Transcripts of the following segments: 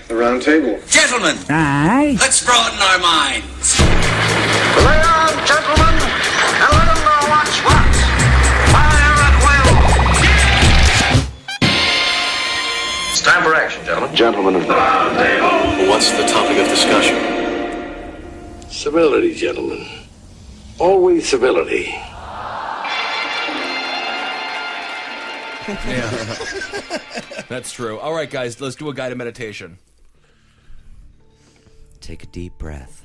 The round table. Gentlemen, Aye. let's broaden our minds. Lay on, gentlemen, and let them know what's what. Fire at will. It's time for action, gentlemen. Gentlemen of the round table. What's the topic of discussion? Civility, gentlemen. Always civility. Yeah. That's true. All right, guys, let's do a guided meditation. Take a deep breath.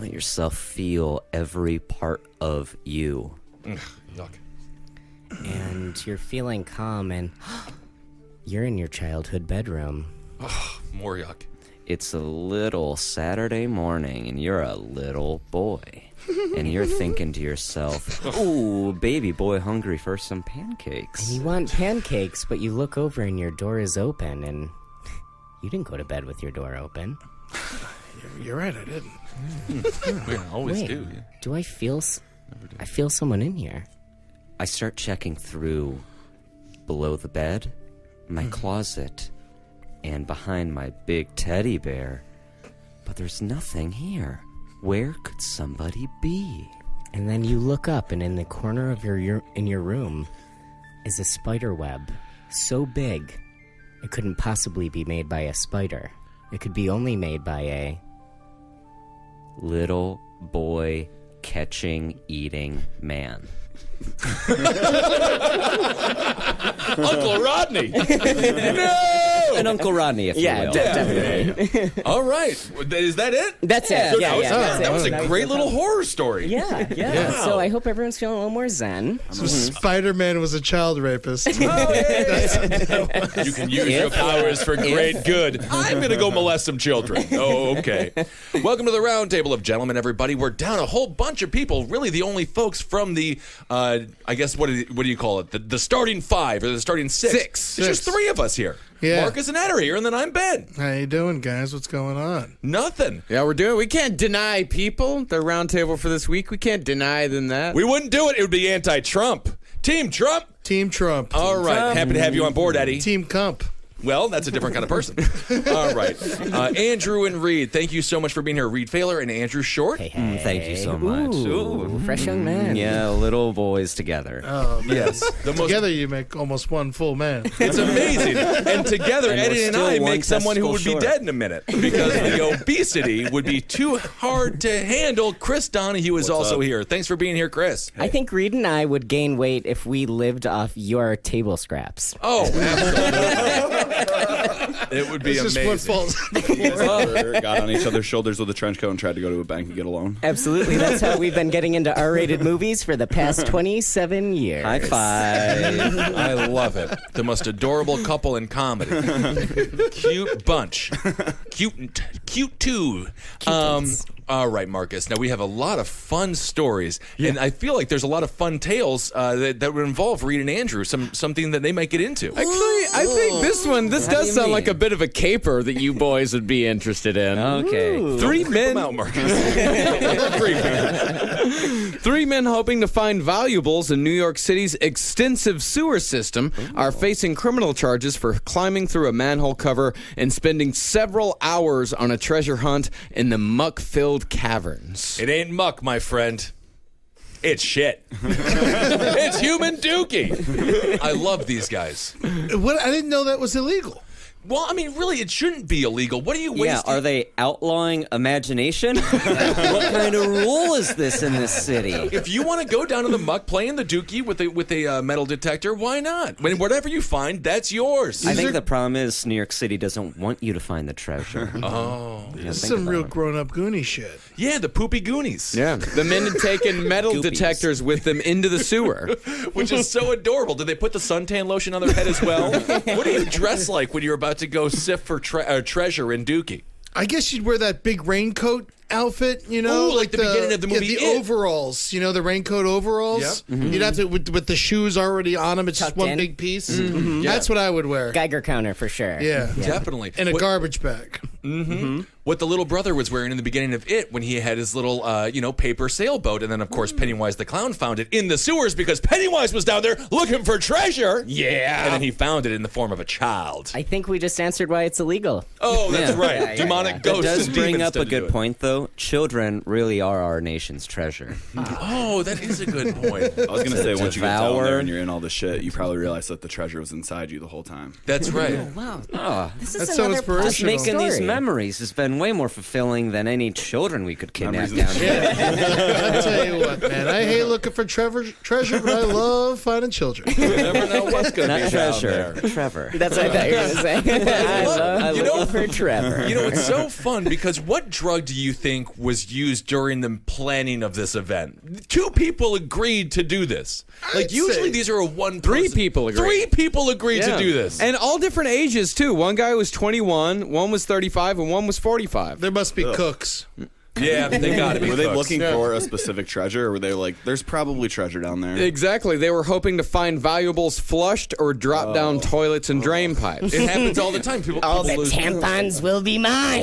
Let yourself feel every part of you. Yuck. And you're feeling calm, and you're in your childhood bedroom. More yuck. It's a little Saturday morning, and you're a little boy. And you're thinking to yourself, ooh, baby boy hungry for some pancakes. And you want pancakes, but you look over and your door is open, and you didn't go to bed with your door open. You're right, I didn't. We always Wait, do. Do I feel... I feel someone in here. I start checking through below the bed, my closet, and behind my big teddy bear. But there's nothing here. Where could somebody be? And then you look up, and in the corner of your room is a spider web so big it couldn't possibly be made by a spider. It could be only made by a Little boy catching, eating man. Uncle Rodney! No! And Uncle Rodney, if you will. definitely. All right. Is that it? That's it. That was, that's that it. was a That great the little top. horror story. Yeah. So I hope everyone's feeling a little more zen. So Spider-Man was a child rapist. You can use your powers for great good. I'm going to go molest some children. Oh, okay. Welcome to the Roundtable of Gentlemen, everybody. We're down a whole bunch of people, really the only folks from the, I guess, what do you call it? The starting five or the starting six. There's just three of us here. Yeah. Marcus and Ed are here, and then I'm Ben. How you doing, guys? What's going on? Nothing. Yeah, we can't deny people the round table for this week. We can't deny them that. We wouldn't do it. It would be anti-Trump. Team Trump. Team Trump. All right. Happy to have you on board, Eddie. Team Cump. Well, that's a different kind of person. All right. Andrew and Reed, thank you so much for being here. Reed Failer and Andrew Short. Hey. Thank you so much. Ooh, fresh young man. Yeah, little boys together. Oh, man. Yes. Together you make almost one full man. It's amazing. And together, And Eddie we're and still I one make someone who would be testicle dead in a minute because the obesity would be too hard to handle. Chris Donahue is also here. Thanks for being here, Chris. I think Reed and I would gain weight if we lived off your table scraps. Oh, absolutely. It would be It's just amazing. what falls. Got on each other's shoulders with a trench coat and tried to go to a bank and get a loan. Absolutely. That's how we've been getting into R-rated movies for the past 27 years. High five. I love it. The most adorable couple in comedy. Cute bunch. Cute too. All right, Marcus. Now we have a lot of fun stories, and I feel like there's a lot of fun tales that would involve Reed and Andrew. Something that they might get into. Actually, I think this does sound like a bit of a caper that you boys would be interested in. Okay. Three men Out, Marcus. Three men hoping to find valuables in New York City's extensive sewer system are facing criminal charges for climbing through a manhole cover and spending several hours on a treasure hunt in the muck-filled caverns. It ain't muck, my friend. It's shit. It's human dookie. I love these guys. What? I didn't know that was illegal. Well, I mean, really, it shouldn't be illegal. What are you wasting? Yeah, are they outlawing imagination? What kind of rule is this in this city? If you want to go down to the muck, play in the dookie with a metal detector, why not? I mean, whatever you find, that's yours. I think the problem is New York City doesn't want you to find the treasure. Oh. Yeah, This is think some about real it. grown-up Goonie shit. Yeah, the poopy Goonies. Yeah, the men had taken metal Goopies. detectors with them into the sewer. Which is so adorable. Did they put the suntan lotion on their head as well? What do you dress like when you're about to go sift for treasure in Dookie? I guess you'd wear that big raincoat outfit, you know? Ooh, like the beginning of the movie Yeah, the It. overalls, you know, the raincoat overalls. Yep. You'd have to, with the shoes already on them, it's just Tucked one in. big piece. Yeah. That's what I would wear. Geiger counter for sure. Yeah. Definitely. In a garbage bag. what the little brother was wearing in the beginning of It when he had his little, paper sailboat. And then, of course, Pennywise the clown found it in the sewers because Pennywise was down there looking for treasure. Yeah. And then he found it in the form of a child. I think we just answered why it's illegal. Oh, that's right. Yeah, Demonic It ghosts does and bring demons up a tend to do good it. point, though. Children really are our nation's treasure. Oh, that is a good point. I was gonna say once you get down there devour. and you're in all the shit, you probably realize that the treasure was inside you the whole time. That's right. Wow. Oh, This is That's so another inspirational. just making story. these memories has been way more fulfilling than any children we could kidnap Memories down here. I tell you what, man. I hate looking for treasure, but I love finding children. You never know what's going to Not be treasure, down there. Trevor. That's what I thought you were going to say. I love for Trevor. You know, it's so fun because what drug do you think was used during the planning of this event? 2 people agreed to do this. Like, usually these are a one person. 3 people agreed. 3 people agreed to do this. And all different ages, too. One guy was 21, one was 35, and one was 45. There must be cooks. Yeah, they got to be Were they cooks. looking for a specific treasure, or were they like, "There's probably treasure down there"? Exactly. They were hoping to find valuables flushed or drop down toilets and drain pipes. It happens all the time. People The lose. tampons will be mine.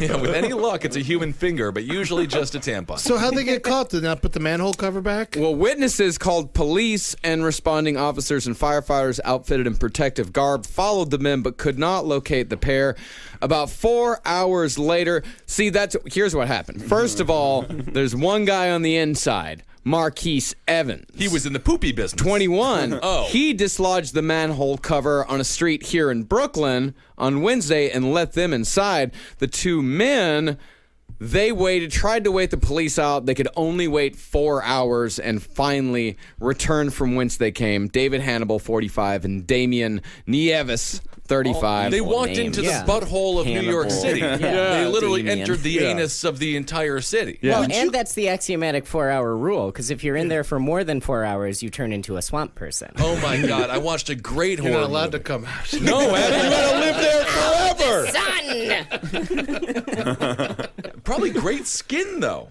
Yeah, with any luck, it's a human finger, but usually just a tampon. So how'd they get caught? Did they not put the manhole cover back? Well, witnesses called police and responding officers and firefighters outfitted in protective garb followed the men but could not locate the pair. About 4 hours later, here's what happened. First of all, there's one guy on the inside, Marquise Evans. He was in the poopy business. 21. Oh. He dislodged the manhole cover on a street here in Brooklyn on Wednesday and let them inside. The 2 men, they tried to wait the police out. They could only wait 4 hours and finally returned from whence they came. David Hannibal, 45, and Damian Nieves, 35. They walked names. into the Yeah. butthole of New York Hannibal. City. They literally Damien. entered the anus of the entire city. Well, and that's the axiomatic 4-hour rule, because if you're in there for more than 4 hours, you turn into a swamp person. Oh my God! I watched a great You're horror not allowed to movie. come out. No, Adam, you gotta live there forever. Son! Probably great skin though,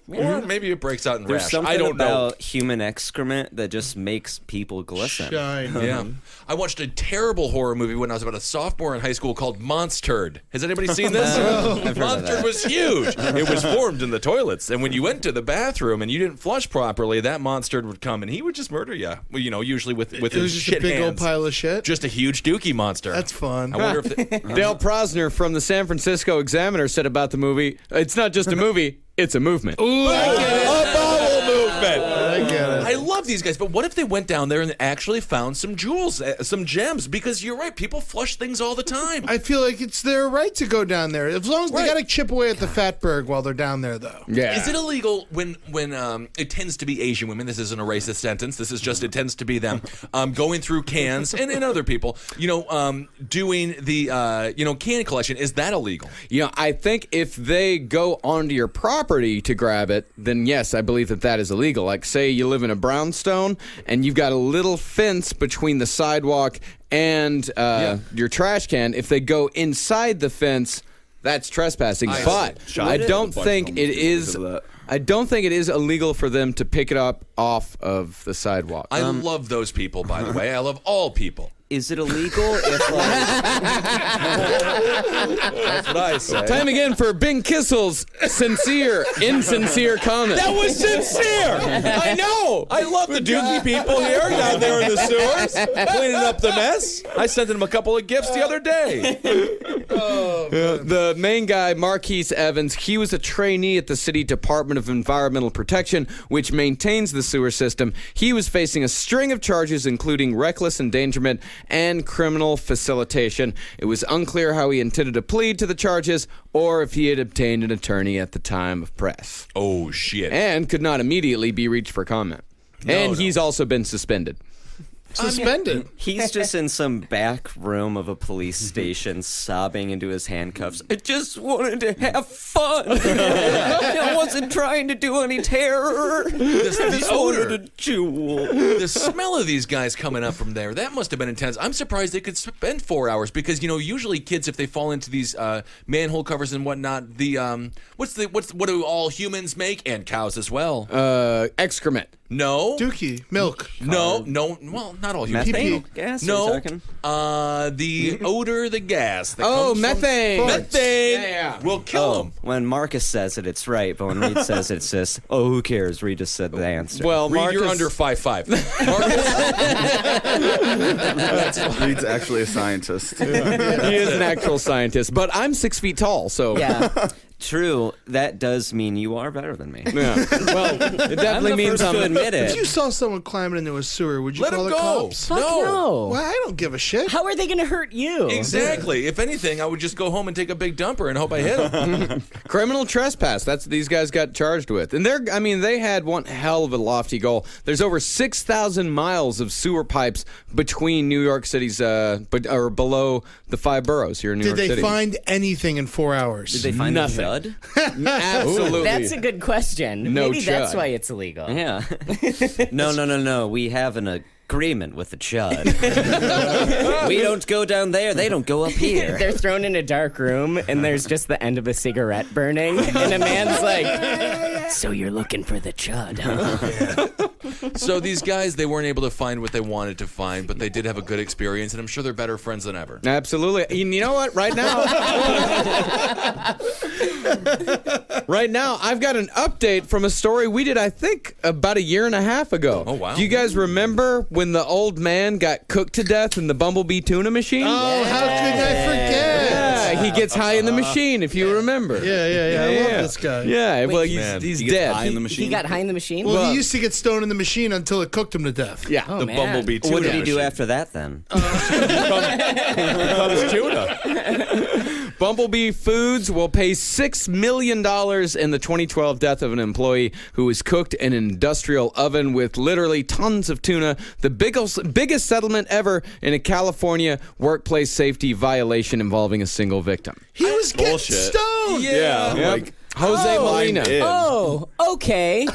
or maybe it breaks out in There's rash. something I don't know. about human excrement that just makes people glisten. Shine. Yeah, I watched a terrible horror movie when I was about a sophomore in high school called Monstered. Has anybody seen this? Monstered was huge. It was formed in the toilets, and when you went to the bathroom and you didn't flush properly, that Monstered would come and he would just murder you. Well, usually with It his was just shit a big old hands. pile of shit. Just a huge dookie monster. That's fun. I wonder if Dale Prosner from the San Francisco Examiner said about the movie, it's not just a movie, it's a movement. a bowel movement. I get it. I love these guys, but what if they went down there and actually found some jewels, some gems? Because you're right, people flush things all the time. I feel like it's their right to go down there. As long as they got to chip away at the fatberg while they're down there, though. Yeah. Is it illegal when it tends to be Asian women? This isn't a racist sentence. This is just it tends to be them going through cans and other people, doing the can collection. Is that illegal? I think if they go onto your property to grab it, then yes, I believe that is illegal. Like, say you live in a brownstone and you've got a little fence between the sidewalk and your trash can. If they go inside the fence, that's trespassing. But I don't think it is. I don't think it is illegal for them to pick it up off of the sidewalk. I love those people, by the way. I love all people. Is it illegal if That's what I say. Time again for Ben Kissel's insincere comment. That was sincere. I know. I love the dookie people here down there in the sewers, cleaning up the mess. I sent them a couple of gifts the other day. The main guy, Marquise Evans, he was a trainee at the City Department of Environmental Protection, which maintains the sewer system. He was facing a string of charges, including reckless endangerment and criminal facilitation. It was unclear how he intended to plead to the charges or if he had obtained an attorney at the time of press. Oh, shit. And could not immediately be reached for comment. He's also been suspended. Suspended. he's just in some back room of a police station sobbing into his handcuffs? I just wanted to have fun. I wasn't trying to do any terror. The odor. Wanted a jewel. The smell of these guys coming up from there, that must have been intense. I'm surprised they could spend 4 hours because, usually kids, if they fall into these manhole covers and whatnot, what do all humans make? And cows as well. Excrement. No. Dookie. Milk. No. Well, not all human. Methane gas? No. Are you talking? The odor, the gas. That Oh, comes from methane. Methane Yeah. will kill him. When Marcus says it, it's right, but when Reed says it, it's just, oh, who cares? Reed just said the answer. Well, Reed, you're Marcus- under 5'5". Marcus, Reed's actually a scientist. He is an actual scientist, but I'm 6 feet tall, so Yeah. True, that does mean you are better than me. Yeah. Well, it I'm definitely the means first I'm to admit If you it. saw someone climbing into a sewer, would you let call him the go. cops? Fuck no. Well, I don't give a shit. How are they going to hurt you? Exactly. If anything, I would just go home and take a big dumper and hope I hit him. criminal trespass. That's what these guys got charged with. And they had one hell of a lofty goal. There's over 6,000 miles of sewer pipes between New York City's, or below the 5 boroughs here in New Did York they City. find anything in 4 hours? Did they find Nothing. the chud? Absolutely. That's a good question. No Maybe that's chud. why it's illegal. Yeah. No. We have an agreement with the chud. We don't go down there. They don't go up here. They're thrown in a dark room, and there's just the end of a cigarette burning, and a man's like, "So you're looking for the chud, huh?" So these guys, they weren't able to find what they wanted to find, but they did have a good experience, and I'm sure they're better friends than ever. Absolutely. And you know what? Right now, I've got an update from a story we did, I think, about 1.5 years ago. Oh, wow. Do you guys remember when the old man got cooked to death in the Bumblebee tuna machine? Oh, how could I forget? Yeah, he gets high in the machine, if you remember. Yeah. I love this guy. Yeah, well, man, he's He gets dead. high in the machine. He got high in the machine. Well, he used to get stoned in the machine until it cooked him to death. Yeah. Oh, The man. Bumblebee tuna What did he do machine. after that then? Becomes tuna. Bumblebee Foods will pay $6 million in the 2012 death of an employee who was cooked in an industrial oven with literally tons of tuna, the biggest settlement ever in a California workplace safety violation involving a single victim. He was getting bullshit. stoned. Yeah. Yep. Like, Jose Molina. I'm in. Oh, okay.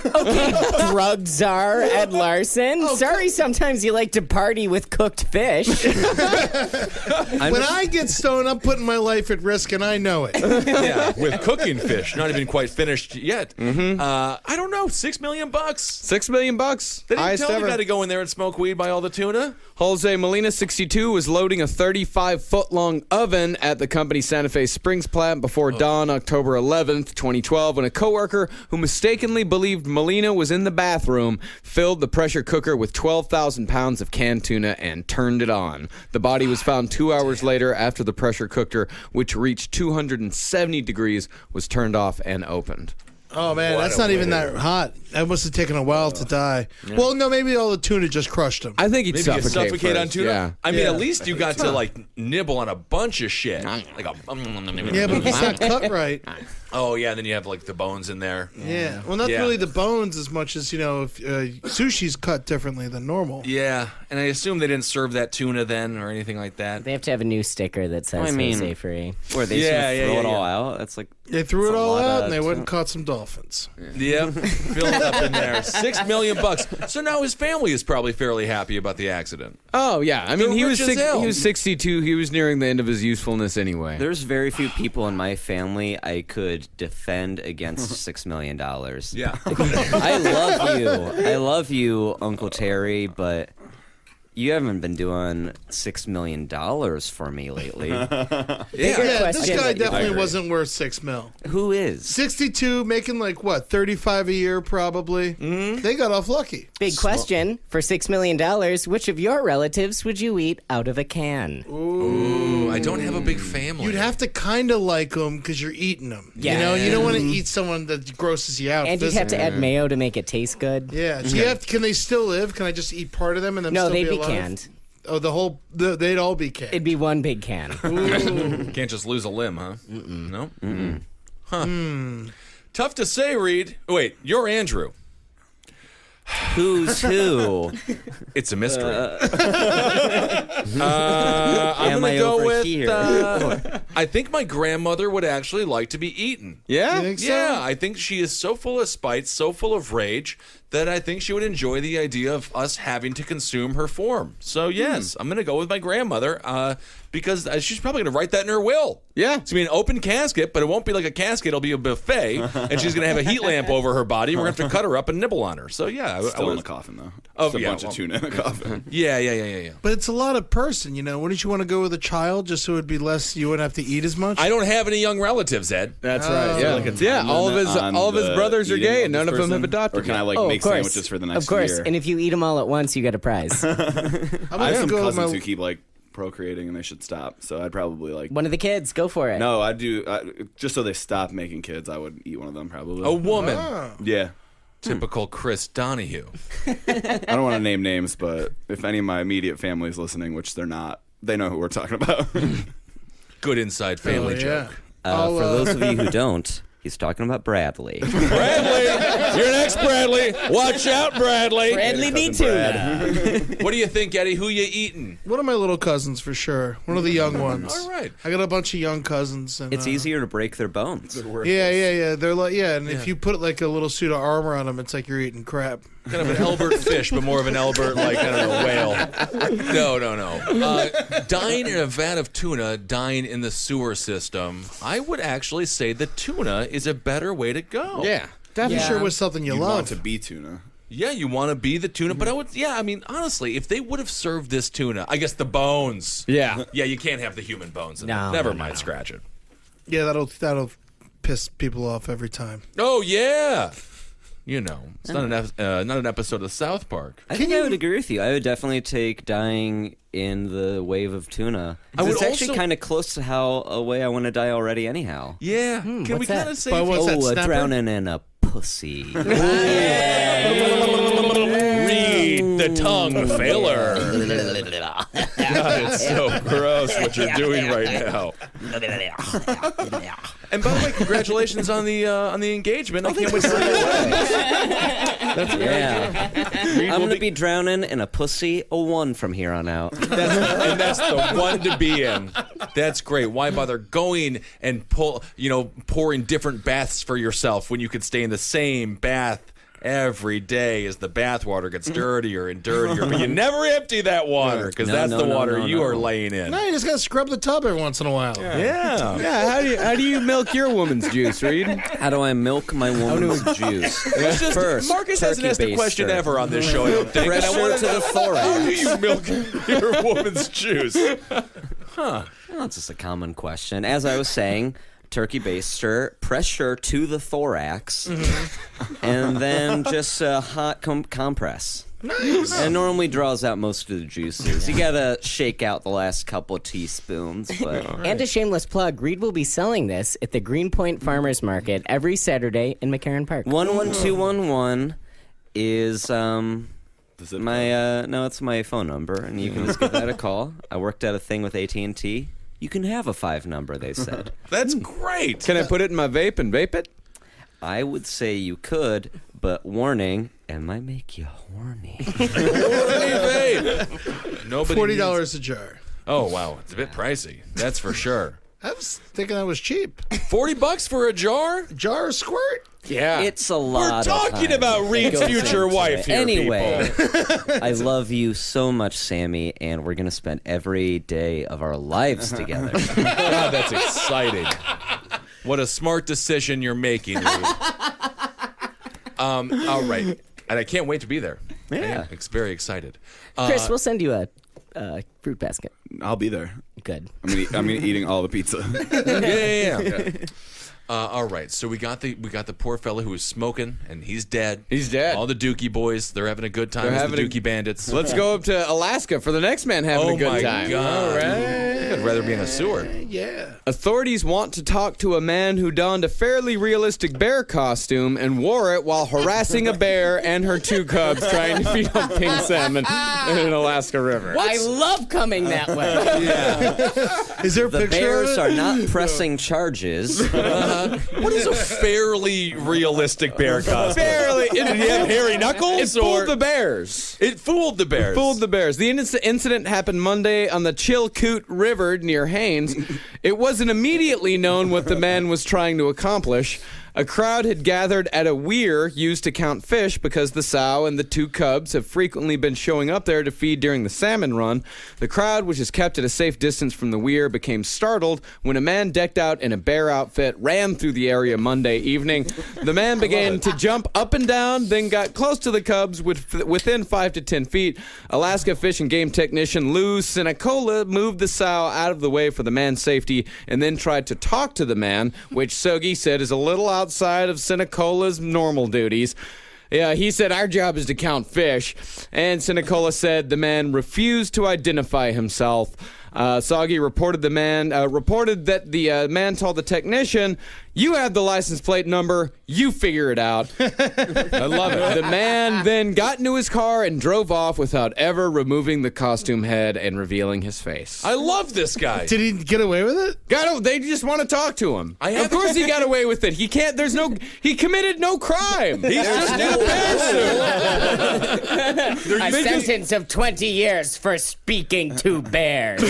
Drug czar Ed Larson. Sorry, sometimes you like to party with cooked fish. When I get stoned, I'm putting my life at risk, and I know it. Yeah, with cooking fish, not even quite finished yet. I don't know, $6 million. $6 million. They didn't Highest tell the ever. guy to go in there and smoke weed, buy all the tuna. Jose Molina, 62, was loading a 35-foot-long oven at the company's Santa Fe Springs plant before dawn, October 11th, 2012, when a coworker who mistakenly believed Molina was in the bathroom filled the pressure cooker with 12,000 pounds of canned tuna and turned it on. The body was found 2 hours later after the pressure cooker, which reached 270 degrees, was turned off and opened. Oh, man, that's not even that hot. That must have taken a while to die. Well, no, maybe all the tuna just crushed him. I think he'd Maybe you suffocate first. on tuna. Yeah. I mean, Yeah. at least you got to like nibble on a bunch of shit. Like a. Yeah, but if it's not cut right. Oh yeah, then you have like the bones in there. Yeah. Well, not Yeah. really the bones as much as, if sushi's cut differently than normal. Yeah, and I assume they didn't serve that tuna then or anything like that. They have to have a new sticker that says I mean- Jose free. Were they just Yeah, going to yeah, throw yeah, it all yeah. out? That's like... They threw it That's a all lot out, of and they went and tuna. caught some dolphins. Yep, filled up in there. $6 million. So now his family is probably fairly happy about the accident. Oh, yeah. I mean, They're he was rich as hell. 62. He was nearing the end of his usefulness anyway. There's very few people in my family I could defend against $6 million. Yeah. I love you, Uncle Terry, but you haven't been doing $6 million for me lately. Bigger Yeah, this question. guy definitely agree. wasn't worth $6 million. Who is? 62, making like what, 35 a year probably. They got off lucky. Big question. For $6 million, which of your relatives would you eat out of a can? Ooh, I don't have a big family. You'd have to kind of like them because you're eating them. Yeah. You don't want to eat someone that grosses you out. And you'd have to physically. add mayo to make it taste good. Yeah. So you have to, can they still live? Can I just eat part of them and then No, still they'd be be alive? canned. Oh, they'd all be canned. It'd be one big can. Can't just lose a limb, huh? No. Huh. Tough to say, Reed. Wait, you're Andrew. Who's who? It's a mystery. I'm Am gonna I go over with. here? I think my grandmother would actually like to be eaten. Yeah? You think so? Yeah, I think she is so full of spite, so full of rage that I think she would enjoy the idea of us having to consume her form. So yes, I'm going to go with my grandmother because she's probably going to write that in her will. Yeah. It's going to be an open casket, but it won't be like a casket. It'll be a buffet, and she's going to have a heat lamp over her body. We're going to have to cut her up and nibble on her. So yeah, Still in a coffin though. Oh, Just a yeah, bunch of tuna in a coffin. Yeah. But it's a lot of person, Wouldn't you want to go with a child just so it'd be less? You wouldn't have to eat as much. I don't have any young relatives, Ed. That's right. Yeah, like a time yeah. All of his the brothers are eating gay, of and none this of them have person? adopted. Or can I yet. make sandwiches for the next Of course. year? And if you eat them all at once, you get a prize. I'm I have gonna some go with cousins my. who keep procreating, and they should stop. So I'd probably One of the kids, go for it. No, I do. Just so they stop making kids, I would eat one of them probably. A woman. Yeah. Typical Chris Donahue. I don't want to name names, but if any of my immediate family is listening, which they're not, they know who we're talking about. Good inside family joke. For those of you who don't, he's talking about Bradley. Bradley! You're next, Bradley! Watch out, Bradley! Bradley me too. What do you think, Eddie? Who you eating? One of my little cousins for sure. One of the young ones. All right. I got a bunch of young cousins. And, It's easier to break their bones. Yeah. They're and if you put like a little suit of armor on them, it's like you're eating crap. Kind of an Albert fish, but more of an Albert, whale. No. Dying in a vat of tuna, dying in the sewer system. I would actually say the tuna is a better way to go. Yeah. Definitely sure was something you You'd love. want to be tuna. Yeah, you want to be the tuna, but honestly, if they would have served this tuna, I guess the bones. Yeah. Yeah, you can't have the human bones in No, it. Never no, mind, no. scratch it. Yeah, that'll piss people off every time. Oh, yeah. It's not an episode of South Park. I think I would agree with you. I would definitely take dying in the wave of tuna. It's actually kind of close to a way I want to die already anyhow. Yeah. Can we what's that? kind of say... But what's that, snapper? Drowning in a pussy. Read the tongue failer. God, it's so gross what you're doing right now. And by the way, congratulations on the engagement. I can't wait to see your wedding. That's Yeah. I'm going to be drowning in a pussy, a 1 from here on out. And that's the one to be in. That's great. Why bother going and pouring different baths for yourself when you could stay in the same bath every day as the bath water gets dirtier and dirtier, but you never empty that water because that's the water you are laying in. No, you just gotta scrub the tub every once in a while. Yeah. Yeah. How do you milk your woman's juice, Reed? How do I milk my woman's juice? First, Marcus hasn't asked a question baster. ever on this show, I don't think. Pressure to the thorax. How do you milk your woman's juice? Well, it's just a common question. As I was saying, turkey baster, pressure to the thorax, and then just a hot compress. Nice. And it normally draws out most of the juices. You gotta shake out the last couple teaspoons. But And a shameless plug, Reed will be selling this at the Greenpoint Farmers Market every Saturday in McCarran Park. 11211 is it's my phone number, and you can just give that a call. I worked out a thing with AT&T. You can have a 5 number, they said. That's great. Can I put it in my vape and vape it? I would say you could, but warning, it might make you horny. Nobody $40 a jar. Oh, wow. It's a bit pricey. That's for sure. I was thinking that was cheap. $40 for a jar? Jar of squirt? Yeah. It's a lot. We're talking about Reed's future wife here, Anyway, people. I love you so much, Sammy, and we're going to spend every day of our lives together. God, that's exciting. What a smart decision you're making, Reed. All right. And I can't wait to be there. Yeah. I'm very excited. Chris, we'll send you a fruit basket. I'll be there. Good. I'm eating all the pizza. Yeah. All right, so we got the poor fella who was smoking, and he's dead. He's dead. All the Dookie boys, they're having a good time. As the Dookie Bandits. Let's go up to Alaska for the next man having a good time. Oh my God! All right. I'd rather be in a sewer. Yeah. Authorities want to talk to a man who donned a fairly realistic bear costume and wore it while harassing a bear and her 2 cubs trying to feed on pink salmon in an Alaska river. I love coming that way. Is there a The picture Bears of are it? not pressing charges. What is a fairly realistic bear costume? Barely. Did he have hairy knuckles? It fooled the bears. It fooled the bears. Fooled the bears. The incident happened Monday on the Chilkoot River near Haines. It wasn't immediately known what the man was trying to accomplish. A crowd had gathered at a weir used to count fish because the sow and the 2 cubs have frequently been showing up there to feed during the salmon run. The crowd, which is kept at a safe distance from the weir, became startled when a man decked out in a bear outfit ran through the area Monday evening. The man began to jump up and down, then got close to the cubs within 5 to 10 feet. Alaska Fish and Game technician Lou Sinicola moved the sow out of the way for the man's safety and then tried to talk to the man, which Sogi said is a little outside of Sinicola's normal duties. Yeah, he said, our job is to count fish. And Sinicola said the man refused to identify himself. Soggy reported that the man told the technician, "You have the license plate number. You figure it out." I love it. The man then got into his car and drove off without ever removing the costume head and revealing his face. I love this guy. Did he get away with it? They just want to talk to him. Of course he got away with it. He can't. He committed no crime. He's just in a bear suit. A sentence of 20 years for speaking to bears.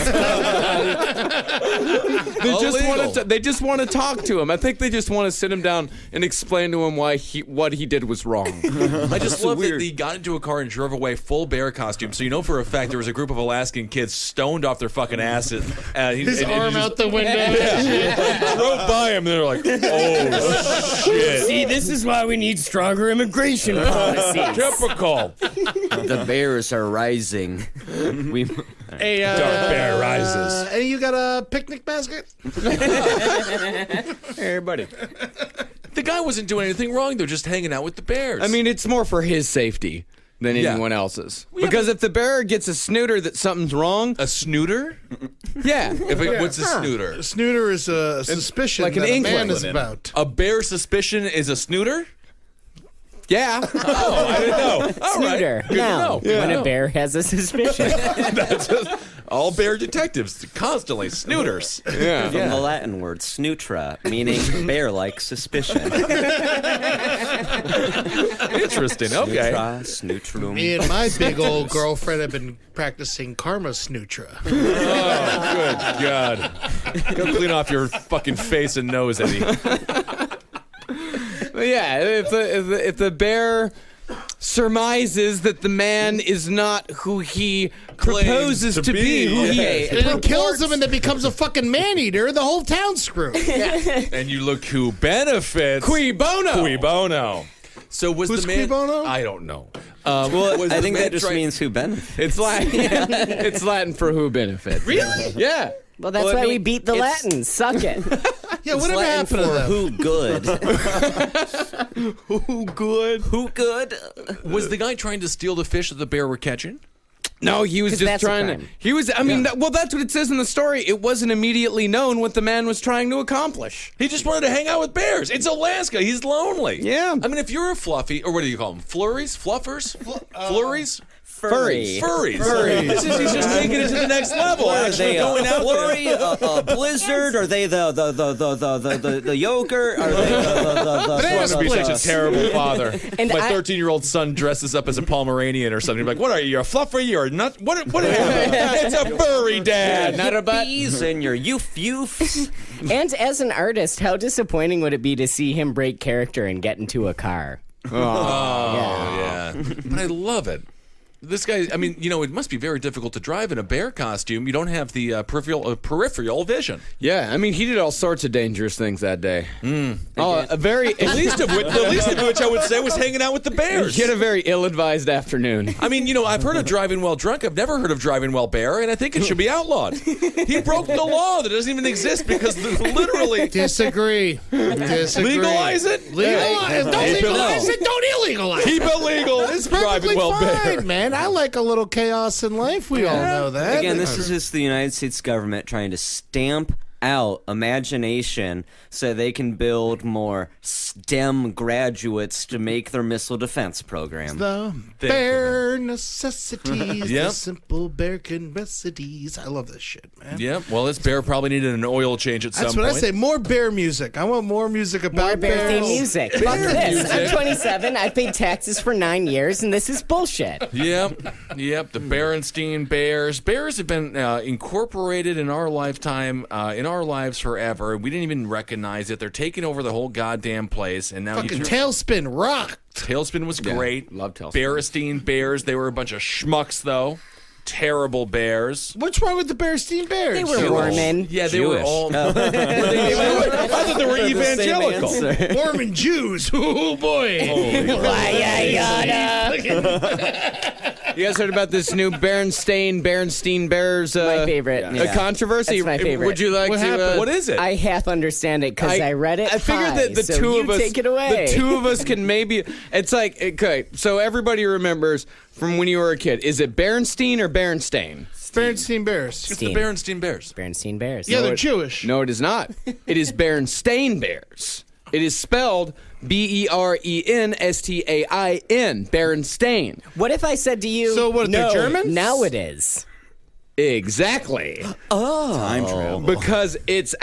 They just want to talk to him. I think they just want to sit him down and explain to him what he did was wrong. I just love that he got into a car and drove away full bear costume. So you know for a fact there was a group of Alaskan kids stoned off their fucking asses. His arm out the window. Drove by him and they're like, oh shit. See, this is why we need stronger immigration policies. Typical. The bears are rising. Hey, Dark bear rises. Hey, you got a picnic basket? Hey, buddy. The guy wasn't doing anything wrong. They're just hanging out with the bears. I mean, it's more for his safety than anyone else's. Because if the bear gets a snooter that something's wrong... A snooter? Yeah. What's a snooter? A snooter is a suspicion like an that a man inkling. is about. A bear suspicion is a snooter? Yeah. Oh, I didn't know. All Snooter. right. Good No. to know. When a bear has a suspicion. That's just all bear detectives constantly snooters. Yeah. From the Latin word snutra, meaning bear-like suspicion. Interesting. Okay. Snutra, snutrum. Me and my big old girlfriend have been practicing karma snootra. Oh, good God. Go clean off your fucking face and nose, Eddie. Yeah, if the bear surmises that the man is not who he proposes to be, who he And it kills him and it becomes a fucking man-eater, the whole town's screwed. And you look who benefits. Cui bono. Cui bono. So was Who's the man? cui bono? I don't know. Well, was I the think man that just trying- means who benefits. It's Latin. It's Latin for who benefits. Really? Yeah. Well, that's Well, I why we mean, beat the it's- Latins. Suck it. Yeah, It's whatever Latin happened to for them? who good. Who good? Who good? Was the guy trying to steal the fish that the bear were catching? No, he was 'Cause just that's a trying to. crime. He was. I mean, that's what it says in the story. It wasn't immediately known what the man was trying to accomplish. He just wanted to hang out with bears. It's Alaska. He's lonely. Yeah. I mean, if you're a fluffy, or what do you call them? Flurries? Fluffers? Flurries? Furry. Furries. He's just taking it to the next level. Are Actually they going a out flurry, a blizzard? Are they the yogurt? Are they I want to be such a the terrible father. And My I- 13-year-old son dresses up as a Pomeranian or something. Like, what are you? You're a fluffer? You're not. What happened? It's a furry dad. Not a butt. bees and your yoofs? And as an artist, how disappointing would it be to see him break character and get into a car? Yeah. But I love it. This guy, I mean, you know, it must be very difficult to drive in a bear costume. You don't have the peripheral vision. Yeah, I mean, he did all sorts of dangerous things that day. A very The least of which I would say was hanging out with the bears. He had a very ill-advised afternoon. I mean, you know, I've heard of driving while drunk. I've never heard of driving while bear, and I think it should be outlawed. He broke the law that doesn't even exist because literally Disagree. legalize it. Legalize it. Don't legalize it. Don't illegalize it. Keep it legal. It's perfectly driving while fine, bear. man. I like a little chaos in life. We all know that. Again, this is just the United States government trying to stamp out imagination so they can build more STEM graduates to make their missile defense program. The bare necessities, Yep. the simple American recipes. I love this shit, man. Yep. Well, this bear probably needed an oil change at That's some what point. I say. More bear music. I want more music about More bear theme bears. music. Fuck this. I'm 27. I've paid taxes for 9 years, and this is bullshit. Yep. The Berenstein Bears. Bears have been incorporated in our lifetime, in our lives forever. We didn't even recognize it. They're taking over the whole goddamn place, and now Fucking Tailspin rocked. Tailspin was great. love Tailspin. Berenstein Bears. They were a bunch of schmucks, though. Terrible bears. What's wrong with the Berenstein Bears? They were Mormon. Yeah, they were Jewish. all. I thought they were evangelical. Mormon Jews. Oh boy. Why I You guys heard about this new Berenstein Bears? My favorite. A controversy. That's my favorite. Would you like What to? happened? What is it? I half understand it because I read it. I figured that the so two you of us take it away. The two of us can maybe. It's like okay. So everybody remembers from when you were a kid. Is it Berenstein or Berenstain? Berenstein Bears. It's the Berenstein Bears. Berenstein Bears. Yeah, they're Jewish. No, it is not. It is Berenstain Bears. It is spelled Berenstain. Berenstain. What if I said to you? So what, No, they're Germans? now it is. Exactly. Time travel. Because it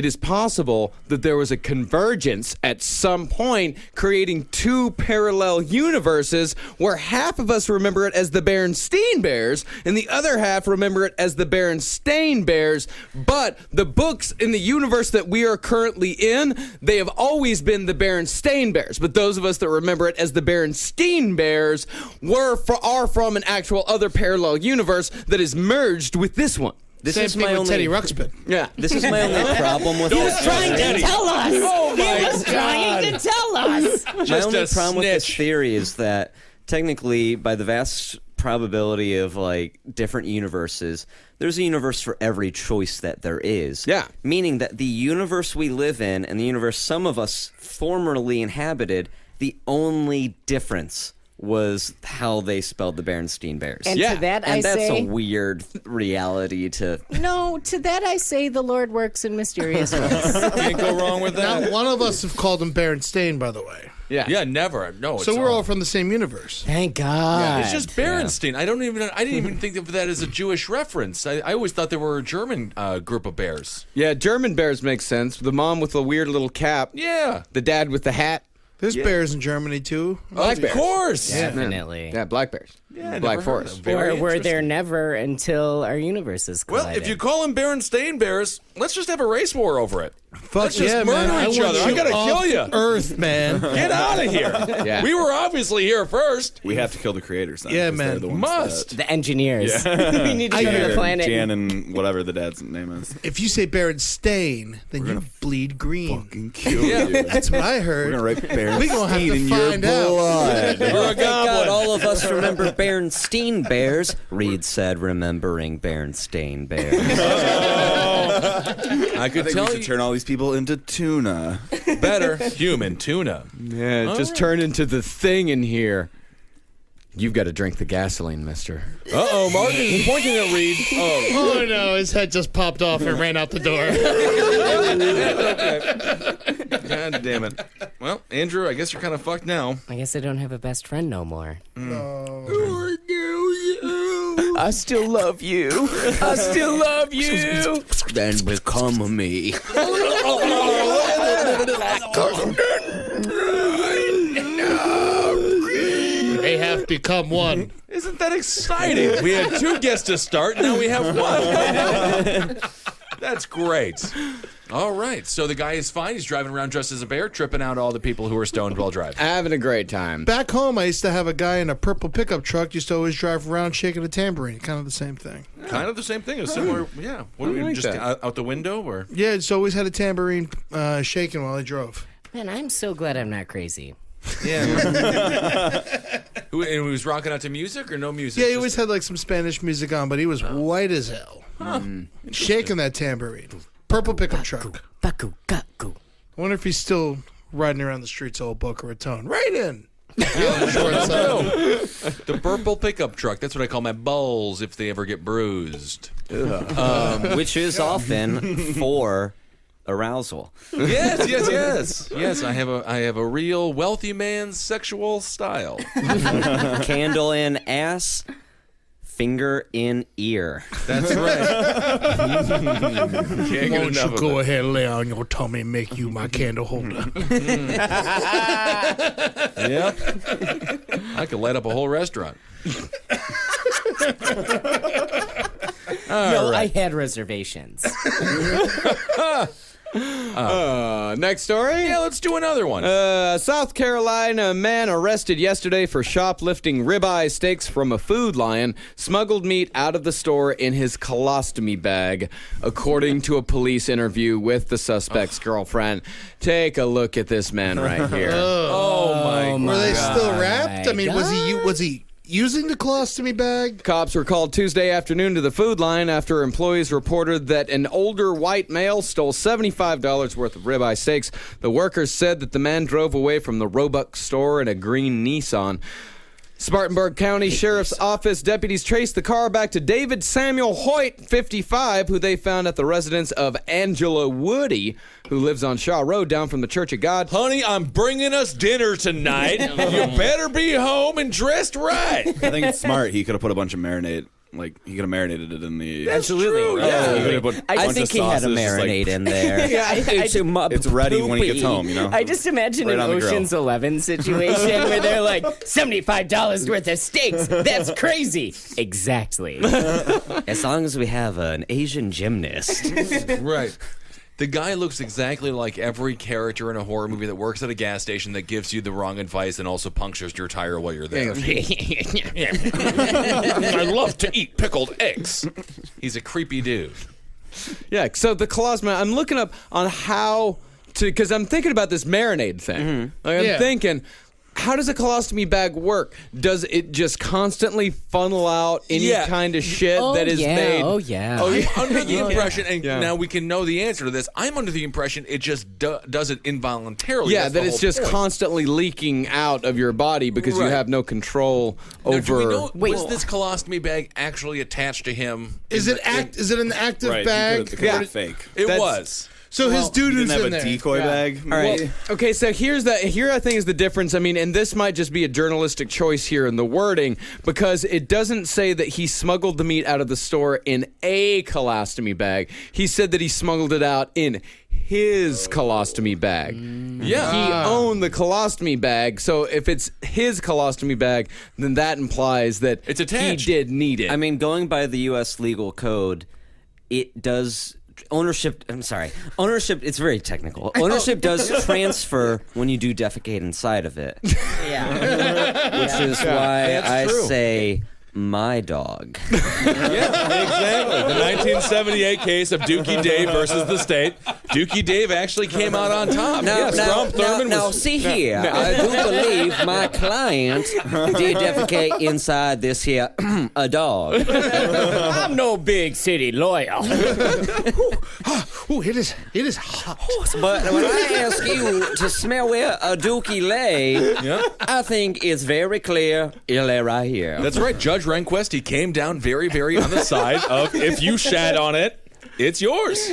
is possible that there was a convergence at some point, creating two parallel universes where half of us remember it as the Berenstein Bears and the other half remember it as the Berenstain Bears. But the books in the universe that we are currently in, they have always been the Berenstain Bears. But those of us that remember it as the Berenstein Bears are from an actual other parallel universe that is merged with this one. This Same is thing my with only. Teddy Ruxpin. Yeah. This is my only problem with He was this. trying to tell us. Oh my He was trying to tell us. My Just only a problem with this snitch. theory is that technically, by the vast probability of like different universes, there's a universe for every choice that there is. Yeah. Meaning that the universe we live in and the universe some of us formerly inhabited, the only difference was how they spelled the Berenstein Bears. And Yeah, to that And I that's say, a weird reality to. no. To that I say, the Lord works in mysterious ways. Can't go wrong with that. Not one of us have called him Berenstain, by the way. Yeah, never. No. So it's we're all from the same universe. Thank God. It's just Berenstein. I didn't even think of that as a Jewish reference. I always thought they were a German group of bears. Yeah, German bears make sense. The mom with the weird little cap. Yeah. The dad with the hat. There's bears in Germany too. Black Of bears. course. Definitely. Yeah, black bears. Yeah, Black never heard forest. of them. Very Or were there interesting. never until our universes Well, collided. if you call them Berenstain Bears, let's just have a race war over it. Fuck Let's just yeah, murder man. each I want other. I you gotta off kill you. Earth, man. Get out of here. Yeah. We were obviously here first. We have to kill the creators. Then, Yeah, 'cause they're man. the ones Must. the engineers. we need to go to That, the planet. Jan and whatever the dad's name is. If you say Berenstain, then you bleed green. Fucking kill Yeah. you. That's what I We're heard. gonna write Berenstein We gonna have to in your find out. blood. We're a Thank God goblin. all of us remember Berenstein Bears. Reed said, remembering Berenstain Bears. I could I think tell we should you turn all these people into tuna. better. Human tuna. Yeah, just turn into the thing in here. You've got to drink the gasoline, mister. Uh-oh, Martin is pointing at Reed. Oh, Oh no, his head just popped off and ran out the door. God damn it. Well, Andrew, I guess you're kind of fucked now. I guess I don't have a best friend no more. I still love you. I still love you. Then become me. They have become one. Isn't that exciting? We had 2 guests to start, now we have 1. That's great. All right, so the guy is fine. He's driving around dressed as a bear, tripping out all the people who are stoned while driving. Having a great time. Back home, I used to have a guy in a purple pickup truck. Used to always drive around shaking a tambourine. Kind of the same thing. Kind of the same thing, a similar, yeah. What do we like just that. out the window, or? Yeah, it's always had a tambourine shaking while I drove. Man, I'm so glad I'm not crazy. Yeah. And he was rocking out to music or no music? Yeah, he Just- always had like some Spanish music on, but he was white as hell. Shaking that tambourine. Purple pickup truck. Baku, gaku. I wonder if he's still riding around the streets of Boca Raton. Right in. Short side. The purple pickup truck. That's what I call my balls if they ever get bruised. Which is often for arousal. Yes. Yes, I have a real wealthy man's sexual style. Candle in ass, finger in ear. That's right. Can't get Won't enough you of go it. ahead and lay on your tummy and make you my candle holder? Yep. I could light up a whole restaurant. No, I had reservations. Next story? Yeah, let's do another one. South Carolina man arrested yesterday for shoplifting ribeye steaks from a Food Lion, smuggled meat out of the store in his colostomy bag, according to a police interview with the suspect's girlfriend. Take a look at this man right here. Were they still wrapped? I mean, was he using the colostomy bag? Cops were called Tuesday afternoon to the Food Lion after employees reported that an older white male stole $75 worth of ribeye steaks. The workers said that the man drove away from the Roebuck store in a green Nissan. Spartanburg County Sheriff's Office deputies traced the car back to David Samuel Hoyt, 55, who they found at the residence of Angela Woody, who lives on Shaw Road down from the Church of God. Honey, I'm bringing us dinner tonight. You better be home and dressed right. I think it's smart. He could have put a bunch of marinade. Like, he could have marinated it in the... Absolutely. I think he had a marinade in there. It's ready when he gets home, you know? I just imagine Right an on the grill. Ocean's 11 situation where they're like, $75 worth of steaks. That's crazy. Exactly. As long as we have an Asian gymnast. Right. The guy looks exactly like every character in a horror movie that works at a gas station that gives you the wrong advice and also punctures your tire while you're there. I love to eat pickled eggs. He's a creepy dude. Yeah, so the colostomy, I'm looking up on how to, because I'm thinking about this marinade thing. Like, I'm thinking, how does a colostomy bag work? Does it just constantly funnel out any kind of shit that is made? Oh, yeah. I'm under the impression, and now we can know the answer to this, I'm under the impression it just does it involuntarily. Yeah, That's that the it's whole just point. constantly leaking out of your body because you have no control Now, over... do we know, was this colostomy bag actually attached to him? Is it an active bag? Fake. It was. So his dude is Didn't in have a there. decoy bag. All right. Okay, so here I think is the difference. I mean, and this might just be a journalistic choice here in the wording because it doesn't say that he smuggled the meat out of the store in a colostomy bag. He said that he smuggled it out in his colostomy bag. Yeah. He owned the colostomy bag, so if it's his colostomy bag, then that implies that It's attached. he did need it. I mean, going by the U.S. legal code, it does... Ownership, it's very technical. Ownership does transfer when you do defecate inside of it. Yeah. Which is why I true. say my dog. Yeah, exactly. The 1978 case of Dookie Dave versus the state. Dookie Dave actually came out on top. Strom Thurmond was... See here. I do believe my client did defecate inside this here a dog. I'm no big city lawyer. Ooh, it is hot. But when I ask you to smell where a dookie lay, I think it's very clear it lay right here. That's right. Judge Rehnquist, he came down very, very on the side of if you shat on it, it's yours.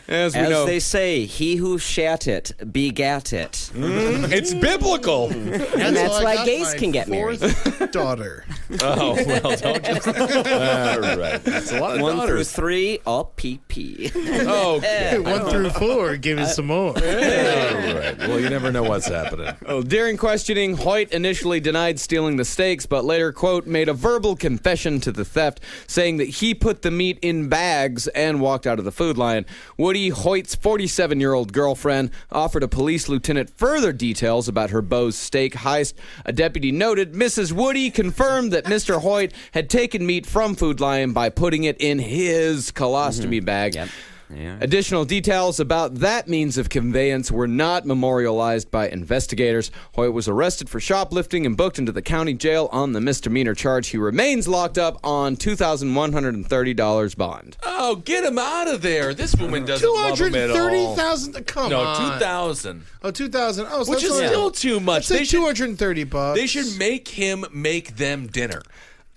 As we As know. they say, he who shat it begat it. It's biblical. And that's how I why got gays my can get married. fourth daughter. Oh, well, don't just... All right. That's a lot of 1 through daughters. 3, all pee-pee. Okay. 1 through 4, give me some more. All right. Well, you never know what's happening. During questioning, Hoyt initially denied stealing the steaks, but later, quote, made a verbal confession to the theft, saying that he put the meat in bags and walked out of the Food Lion. Woody, Hoyt's 47-year-old girlfriend, offered a police lieutenant further details about her Bose steak heist. A deputy noted Mrs. Woody confirmed that Mr. Hoyt had taken meat from Food Lion by putting it in his colostomy bag. Yep. Yeah. Additional details about that means of conveyance were not memorialized by investigators. Hoyt was arrested for shoplifting and booked into the county jail on the misdemeanor charge. He remains locked up on $2,130 bond. Oh, get him out of there. This woman doesn't love him at all. $230,000. Come No, on. 2,000. Oh, 2,000. Oh, so Which is that's still too much. They should $230. They should make him make them dinner.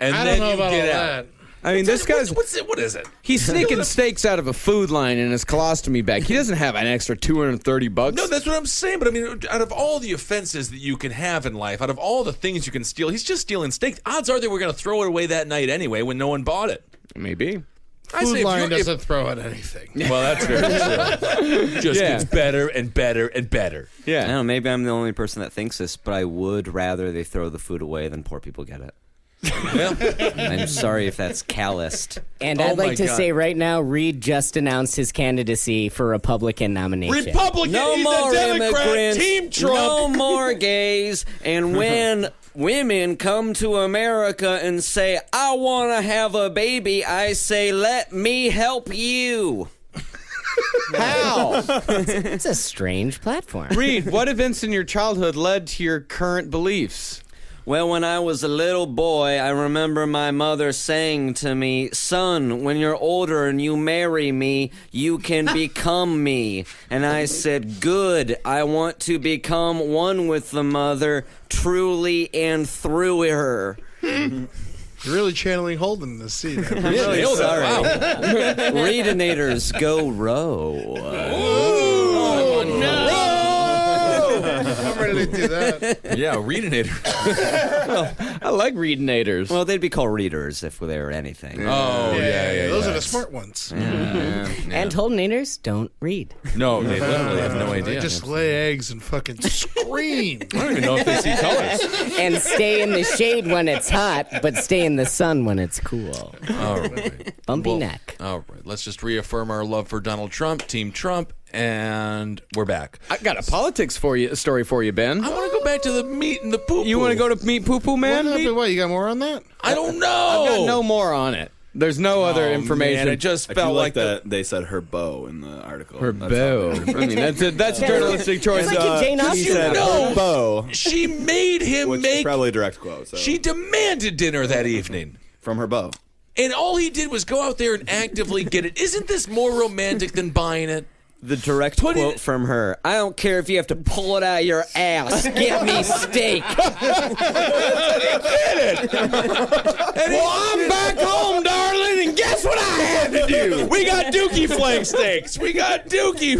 And I then don't know you about get all out. that. I mean, this guy's... What is it? He's sneaking steaks out of a Food Lion in his colostomy bag. He doesn't have an extra $230. No, that's what I'm saying. But I mean, out of all the offenses that you can have in life, out of all the things you can steal, he's just stealing steak. Odds are they were going to throw it away that night anyway when no one bought it. Maybe. I say Food if Lion you're- if- doesn't throw out anything. Well, that's very true. Just Yeah. gets better and better and better. I Yeah. don't know, maybe I'm the only person that thinks this, but I would rather they throw the food away than poor people get it. I'm sorry if that's calloused. And Oh I'd my like to God. say right now, Reed just announced his candidacy for Republican nomination. Republican, No he's more a Democrat, immigrants. Team Trump. No more gays. And when women come to America and say, I want to have a baby, I say, let me help you. How? It's a strange platform. Reed, what events in your childhood led to your current beliefs? Well, when I was a little boy, I remember my mother saying to me, son, when you're older and you marry me, you can become me. And I said, good, I want to become one with the mother, truly and through her. You're really channeling Holden in this scene. I'm really sorry. Readinators go row. I'm ready to do that. Yeah, Readinator. I like readinators. Well, they'd be called readers if they were anything. Oh, yeah. Those are the smart ones. And Holdenators don't read. No, they literally have no They idea. just lay eggs and fucking scream. I don't even know if they see colors. And stay in the shade when it's hot, but stay in the sun when it's cool. All right. Bumpy neck. All right. Let's just reaffirm our love for Donald Trump, Team Trump, and we're back. I got a politics story for you, Ben. I want to go back to the meat and the poo. You want to go to Meet Poo Poo Man? What happened? What, you got more on that? I don't know. I've got no more on it. There's no other information. Man, it just I felt feel like that they said her beau in the article. Her That's beau. how I mean, that's a journalistic choice. It's like a Jane He Austen. said know. her beau, she made him which is make. probably a direct quote. So. She demanded dinner that evening. from her beau. And all he did was go out there and actively get it. Isn't this more romantic than buying it? The direct quote from her. I don't care if you have to pull it out of your ass. Get me steak. Well, I'm back home, darling, and guess what I had to do? We got Dookie flank steaks. We got Dookie.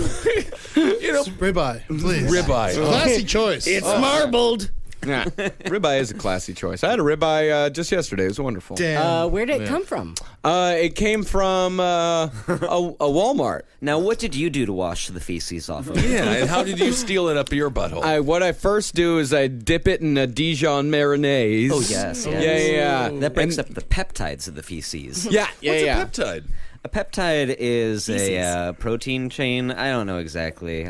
Ribeye, please. Ribeye. Classy choice. It's marbled. Yeah, ribeye is a classy choice. I had a ribeye just yesterday. It was wonderful. Damn. Where did it come from? It came from a Walmart. Now, what did you do to wash the feces off of it? Yeah, and how did you steal it up your butthole? What I first do is I dip it in a Dijon mayonnaise. Oh, yes. Yeah. That breaks up the peptides of the feces. Yeah. What's a peptide? A peptide is a protein chain. I don't know exactly.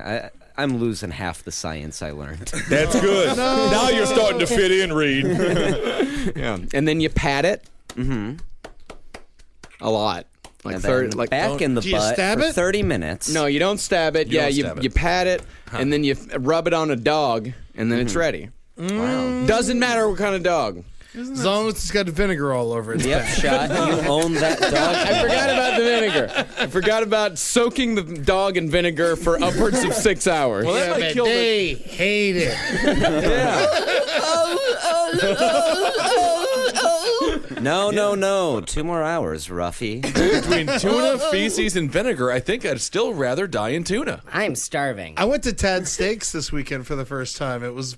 I'm losing half the science I learned. That's good. Now you're starting to fit in, Reed. Yeah. And then you pat it. Mm-hmm. A lot. Like And 30. then Like back in the Do you butt stab for it? 30 minutes. No, you don't stab it. don't stab it. You pat it, and then you rub it on a dog, and then it's ready. Wow. Doesn't matter what kind of dog. As long as it's got vinegar all over it. Yep, shot. You own that dog. I forgot about the vinegar. I forgot about soaking the dog in vinegar for upwards of 6 hours. Well, that Yeah, might but kill the... they hate it. No. 2 more hours, Ruffy. Between tuna, feces, and vinegar, I think I'd still rather die in tuna. I'm starving. I went to Tad Steaks this weekend for the first time. It was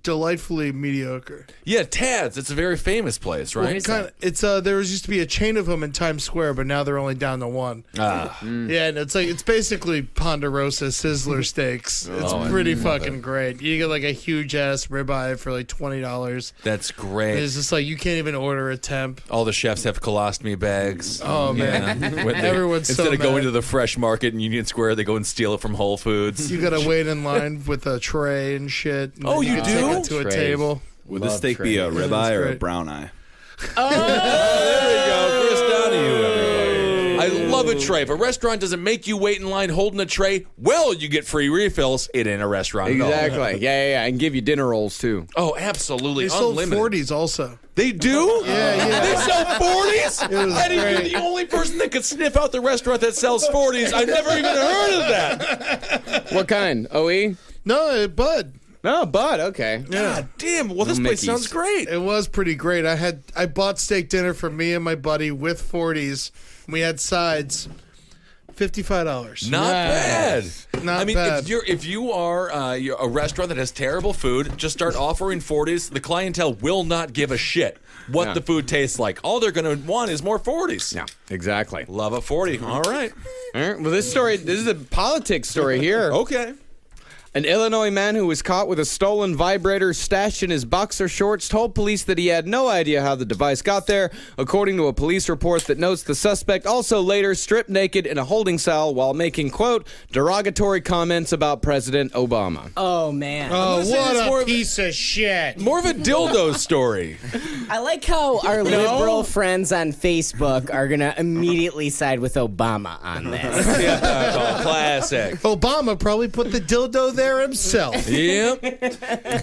delightfully mediocre. Yeah, Tad's. It's a very famous place, right? It's there used to be a chain of them in Times Square, but now they're only down to one. Yeah, and it's basically Ponderosa Sizzler steaks. It's pretty fucking great. You get like a huge ass ribeye for like $20. That's great. It's just like you can't even order a temp. All the chefs have colostomy bags. Oh man, When they- Everyone's so instead of going mad. to the fresh market in Union Square, they go and steal it from Whole Foods. you gotta wait in line with a tray and shit. And Oh, then you take do? it to a Trays. table. Would this steak be a That's ribeye or a great. brown eye? There we go. Chris Donahue, everybody. I love a tray. If a restaurant doesn't make you wait in line holding a tray, well, you get free refills. It ain't a restaurant at all. Exactly. Yeah. And give you dinner rolls, too. Oh, absolutely. They sold Unlimited. 40s also. They do? Yeah. They sell 40s? It was Eddie, you're great. the only person that could sniff out the restaurant that sells 40s. I've never even heard of that. What kind? OE? No, Bud. No, Bud. Okay. God damn. Well, this place Mickeys. sounds great. It was pretty great. I bought steak dinner for me and my buddy with 40s. We had sides. $55. Not bad. Not I mean, bad. if you are you're a restaurant that has terrible food, just start offering 40s. The clientele will not give a shit what Yeah. the food tastes like. All they're going to want is more 40s. Yeah, exactly. Love a 40. All right. All right. Well, this is a politics story here. Okay. An Illinois man who was caught with a stolen vibrator stashed in his boxer shorts told police that he had no idea how the device got there, according to a police report that notes the suspect also later stripped naked in a holding cell while making, quote, derogatory comments about President Obama. Oh, man. Oh, what more a of- piece of shit. More of a dildo story. I like how our liberal friends on Facebook are going to immediately side with Obama on this. Oh, classic. Obama probably put the dildo there himself. Yep.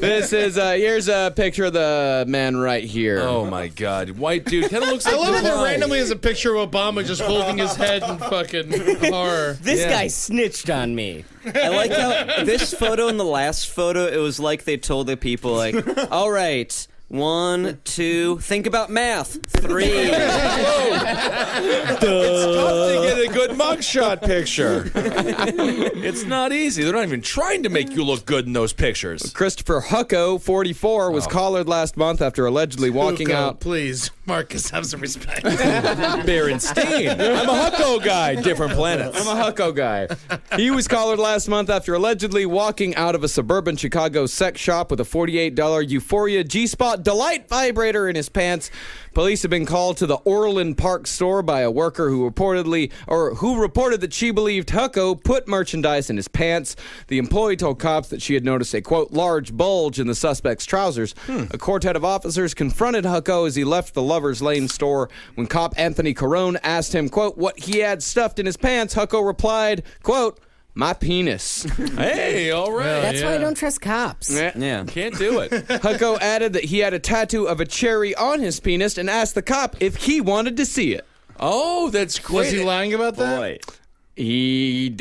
This is, here's a picture of the man right here. Oh my God, white dude kind of looks I like love it that Divine. randomly is a picture of Obama just holding his head in fucking horror. This guy snitched on me. I like how this photo and the last photo, it was like they told the people, like, all right, 1, 2, think about math. 3. It's tough to get a good mugshot picture. It's not easy. They're not even trying to make you look good in those pictures. Christopher Hucko, 44, was collared last month after allegedly walking Hugo, out. Please, Marcus, have some respect. Berenstein. I'm a Hucko guy. Different planets. I'm a Hucko guy. He was collared last month after allegedly walking out of a suburban Chicago sex shop with a $48 Euphoria G-Spot Delight vibrator in his pants. Police have been called to the Orland Park store by a worker who reported that she believed Hucko put merchandise in his pants. The employee told cops that she had noticed a, quote, large bulge in the suspect's trousers. A quartet of officers confronted Hucko as he left the Lover's Lane store. When cop Anthony Carone asked him, quote, what he had stuffed in his pants, Hucko replied, quote, my penis. Hey, all right. That's why I don't trust cops. Yeah. Can't do it. Hucko added that he had a tattoo of a cherry on his penis and asked the cop if he wanted to see it. Oh, that's great. Was he lying about that? Boy. He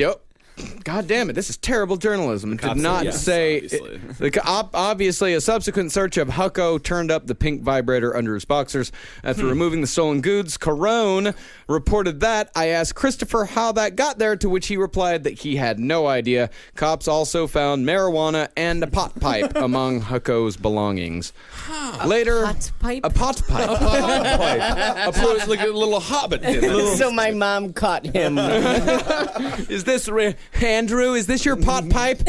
God damn it! This is terrible journalism. It did not say. obviously. Obviously, a subsequent search of Hucko turned up the pink vibrator under his boxers. After removing the stolen goods, Carone reported that. I asked Christopher how that got there, to which he replied that he had no idea. Cops also found marijuana and a pot pipe among Hucko's belongings. Later, Pot pipe? a pot pipe. Like a little hobbit did it. So my mom caught him. Is this Andrew? Is this your pot pipe?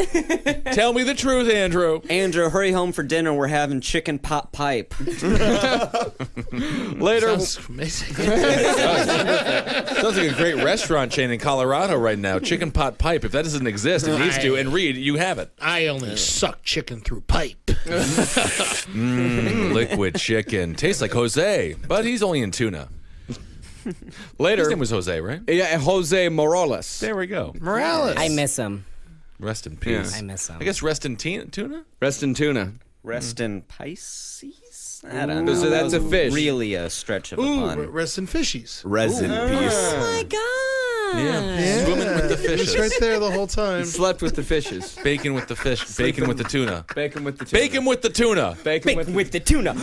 Tell me the truth, Andrew. Andrew, hurry home for dinner. We're having chicken pot pipe. Later, Sounds amazing. Sounds like a great restaurant chain in Colorado right now. Chicken pot pipe. If that doesn't exist, it needs to. And Reed, you have it. I only suck chicken through pipe. Liquid chicken. Tastes like Jose, but he's only in tuna. later, His name was Jose, right? yeah, Jose Morales. There we go. Morales. I miss him. Rest in peace. I miss him. I guess rest in tuna? Rest in tuna. Rest in Pisces? I don't know. So that's a fish. Really a stretch of a Ooh, pun. rest in fishies. Resin piece. Oh my god. Yeah. Swimming with the It fishes. was right there the whole time. Slept with the fishes. Bacon with the fish. Bacon with the tuna. Bacon with the tuna. Bacon with the tuna. Bacon with With the tuna.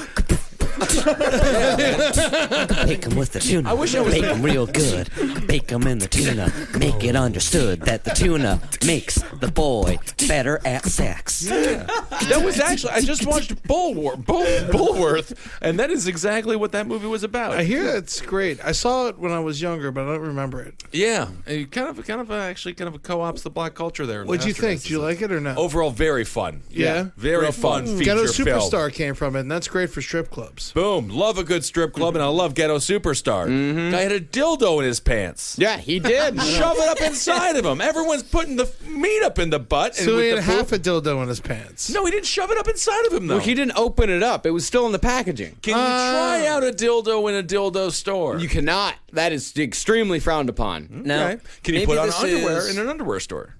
Bake 'em with the tuna. I wish I was Bake 'em real good. Bake 'em in the tuna. Make it understood that the tuna makes the boy better at sex. That was actually, I just watched Bullworth, and that is exactly what that movie was about. I hear it's great. I saw it when I was younger, but I don't remember it. Yeah, it kind of co-ops the black culture there. What'd you think? Did you like it or not? Overall, very fun. Yeah? Very fun feature Ghetto film. Superstar came from it, and that's great for strip clubs. Boom. Love a good strip club, and I love Ghetto Superstar. Guy had a dildo in his pants. Yeah, he did. Shove it up inside of him. Everyone's putting the meat up in the butt. And So with he the had half a dildo in his pants. No, he didn't shove it up inside of him, though. Well, he didn't open it up. It was still in the packaging. Can you try out a dildo in a dildo store? You cannot. That is extremely frowned upon. Now, Okay. Can you maybe put on this underwear is- in an underwear store?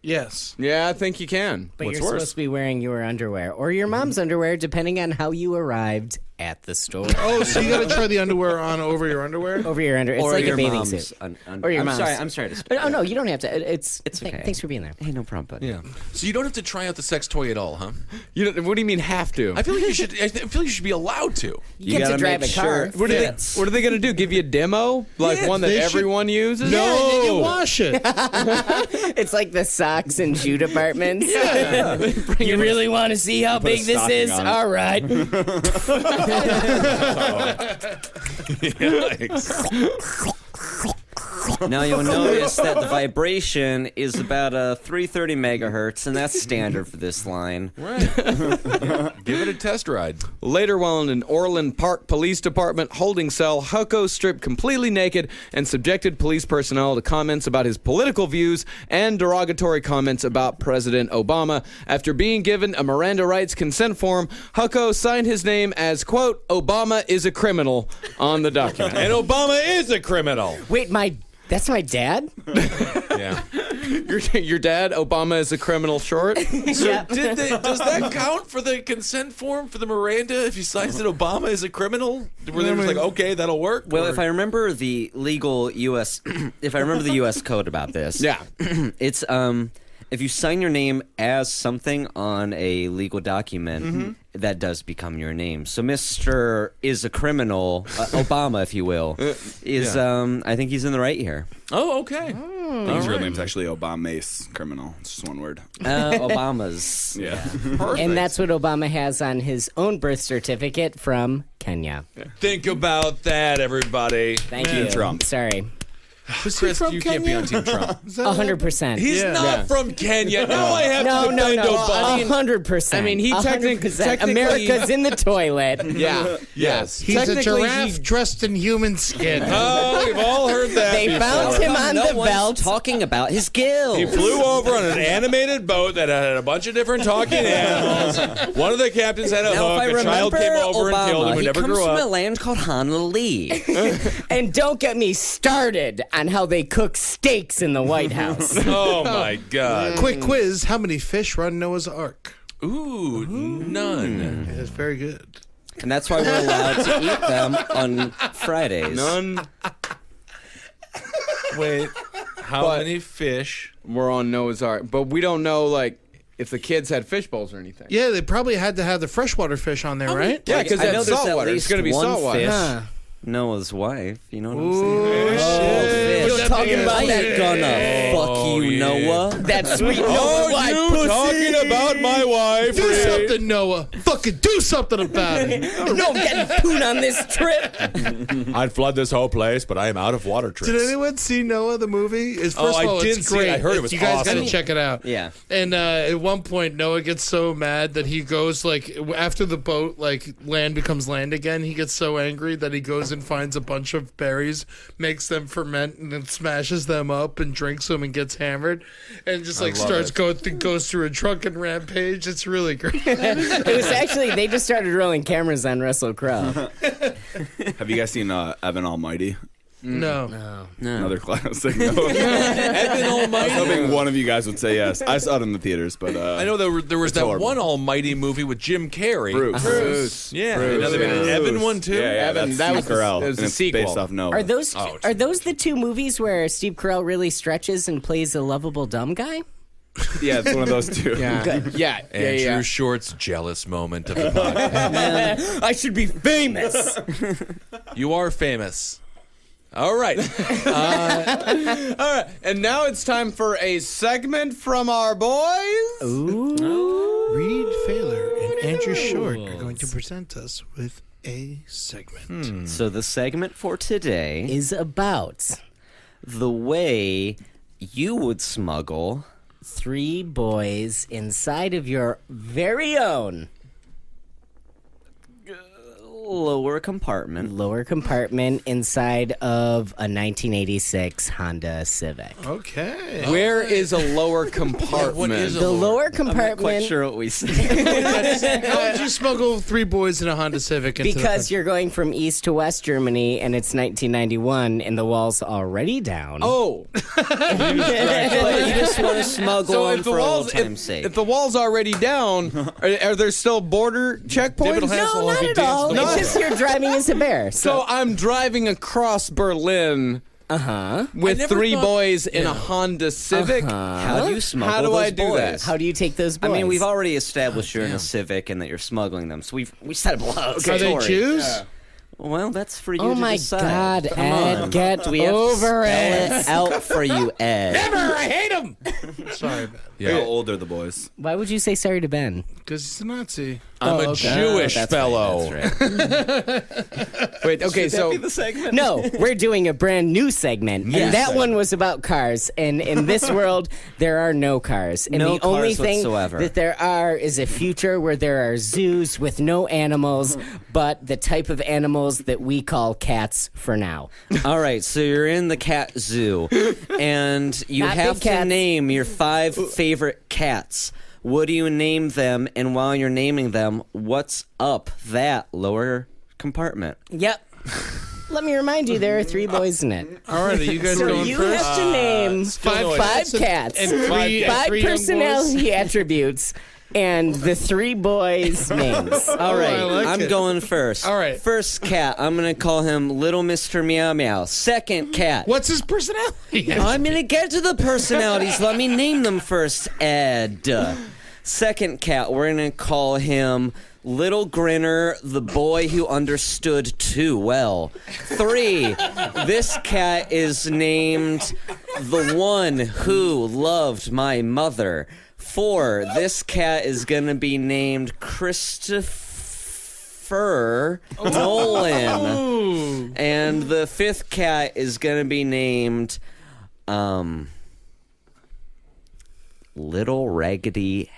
Yes. Yeah, I think you can. But What's you're worse? supposed to be wearing your underwear or your mom's underwear, depending on how you arrived at the store. Oh, so you got to try the underwear on over your underwear? Over your underwear. It's or like your a bathing mom's suit. Or your I'm mom's. sorry. I'm sorry to stop. Oh, no, you don't have to. It's okay. Thanks for being there. Hey, no problem, buddy. Yeah. So you don't have to try out the sex toy at all, huh? You don't, what do you mean have to? I feel like you should. I feel like you should be allowed to. You get to gotta drive make a car. sure What are, fits. what are they going to do? Give you a demo? Like one that they should- everyone uses? Yeah, you can wash it. It's like the socks and shoe departments. You really want to see how big this stocking is? on it. All right. Now you'll notice that the vibration is about 330 megahertz, and that's standard for this line. Right. Give it a test ride. Later, while in an Orland Park Police Department holding cell, Hucko stripped completely naked and subjected police personnel to comments about his political views and derogatory comments about President Obama. After being given a Miranda rights consent form, Hucko signed his name as, quote, Obama is a criminal on the document. And Obama is a criminal. Wait, that's my dad? Yeah. Your dad, Obama is a criminal short? Yeah. Does that count for the consent form for the Miranda if he signs that Obama is a criminal? Were they just like, okay, that'll work? Well, if I remember the legal U.S. if I remember the U.S. code about this, Yeah. it's if you sign your name as something on a legal document, that does become your name. So Mr. is a criminal, Obama, if you will, is I think he's in the right here. Oh, okay. His real name's actually Obama's criminal. It's just one word. Obama's. Yeah. Perfect. And that's what Obama has on his own birth certificate from Kenya. Think about that, everybody. Thank you. Trump. Sorry. Chris, you can't be on Team Trump. 100%. He's not from Kenya. Now I have to No, defend Obama. 100%. I mean, he technically- 100%. America's in the toilet. Yeah. Yes. He's a Technically, giraffe dressed in human skin. Oh, we've all heard that They before. found him on no the one's belt. talking about his gills. He flew over on an animated boat that had a bunch of different talking animals. One of the captains had a Now, if I hook. A child remember came over Obama, and killed him who he never comes grew from a up. land called Honolulu. And don't get me started on how they cook steaks in the White House. Oh, my God. Quick quiz: how many fish run Noah's Ark? Ooh, none. It's very good. And that's why we're allowed to eat them on Fridays. None. Wait, how But- many fish? We're on Noah's Ark, but we don't know, like, if the kids had fish bowls or anything. Yeah, they probably had to have the freshwater fish on there, right? Yeah, because I know that's there's at saltwater. It's least going to be one saltwater. fish. Huh. Noah's wife, you know what I'm saying? You're talking about I that ain't gonna fuck you, yeah. Noah. that sweet Oh, Noah's you pussy. talking about my wife? Do Reed? something, Noah. Fucking do something about it. No, I'm getting poon on this trip. I'd flood this whole place, but I am out of water tricks. Did anyone see Noah the movie? It's, Oh, first of I all, did it's see it. great. I heard it was You guys awesome. gotta check it out. Yeah. And at one point, Noah gets so mad that he goes like after the boat land becomes land again. He gets so angry that he goes and finds a bunch of berries, makes them ferment, and then smashes them up and drinks them and gets hammered, and just like starts goes through a drunken rampage. It's really great. It was actually, they just started rolling cameras on Russell Crowe. Have you guys seen Evan Almighty? No. Another classic. No. Evan I was Almighty. hoping one of you guys would say yes. I saw it in the theaters, but I know there was that horrible. one Almighty movie with Jim Carrey. Bruce. Yeah, now they made an Evan one too. Yeah, Evan, that's that Steve was the- Carell, that was and the it's sequel. based off Noah. Are those the two movies where Steve Carell really stretches and plays a lovable dumb guy? Yeah, it's one of those two. Yeah. Andrew Short's jealous moment of the podcast. I should be famous. You are famous. All right. All right. And now it's time for a segment from our boys. Reed Failer and Andrew Short are going to present us with a segment. So the segment for today is Is about the way you would smuggle 3 boys inside of your very own lower compartment. lower compartment inside of a 1986 Honda Civic. Okay. Where is a lower compartment? What is a The lower I'm not compartment, quite sure what we said. How would you smuggle 3 boys in a Honda Civic into because the you're going from East to West Germany and it's 1991 and the wall's already down. Oh, But you just want to smuggle so them if the for walls old time's sake. if the wall's already down, are there still border checkpoints? David Hasselhoff, No, not he at danced all. the It's just you're driving as a bear. So I'm driving across Berlin with never 3 thought- boys in a Honda Civic. How do you smuggle How do those I do boys? that? how do you take those I boys? mean, we've already established you're in a Civic and that you're smuggling them, so we set up a lot of Are they story. Jews? Well, that's for you Oh to my decide. God, Come Ed, on. get Do we have to over spell it. it out for you, Ed? I hate them. Sorry, man. Yeah. How old are the boys? Why would you say sorry to Ben? Because he's a Nazi. I'm a Jewish That's fellow. Right, that's right. Wait, okay, so the segment? No, we're doing a brand new segment. And Yes. that one was about cars. And in this world, there are no cars. And No the only cars thing whatsoever. that there are is a future where there are zoos with no animals, but the type of animals that we call cats for now. All right, so you're in the cat zoo, and you Not have big to cats. name your 5 favorite cats. What do you name them? And while you're naming them, what's up that lower compartment? Yep. Let me remind you, there are 3 boys in it. All right, are you guys So going you first? have to name five cats and three five young boys? personality attributes and the 3 boys' names. All right, I like I'm it. going first. All right. First cat, I'm going to call him Little Mr. Meow Meow. Second cat. What's his personality? I'm going to get to the personalities. Let me name them first, Ed. Second cat, we're going to call him Little Grinner, the boy who understood too well. 3, this cat is named The One Who Loved My Mother. 4, this cat is going to be named Christopher Nolan. And the 5th cat is going to be named Little Raggedy.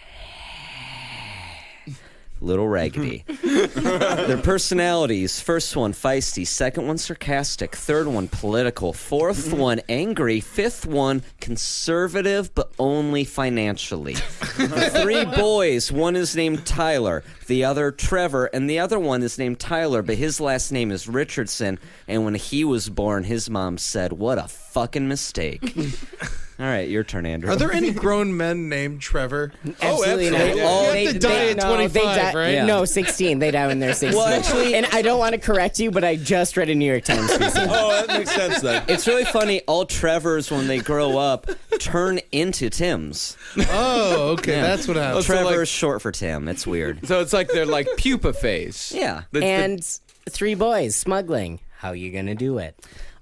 Little Raggedy. Their personalities. First one, feisty. Second one, sarcastic. Third one, political. Fourth one, angry. Fifth one, conservative, but only financially. The 3 boys, one is named Tyler, the other Trevor, and the other one is named Tyler, but his last name is Richardson, and when he was born, his mom said, "What a fucking mistake." All right, your turn, Andrew. Are there any grown men named Trevor? Absolutely not. absolutely. Oh, You have to die at 25, right? Yeah. No, 16. They die when they're 16. Well, actually- and I don't want to correct you, but I just read a New York Times piece. Oh, that makes sense then. It's really funny. All Trevors, when they grow up, turn into Tims. Oh, okay. Yeah. That's what happened. So, Trevor like- is short for Tim. It's weird. so it's like they're like pupa phase. Yeah. And 3 boys smuggling. How you gonna do it?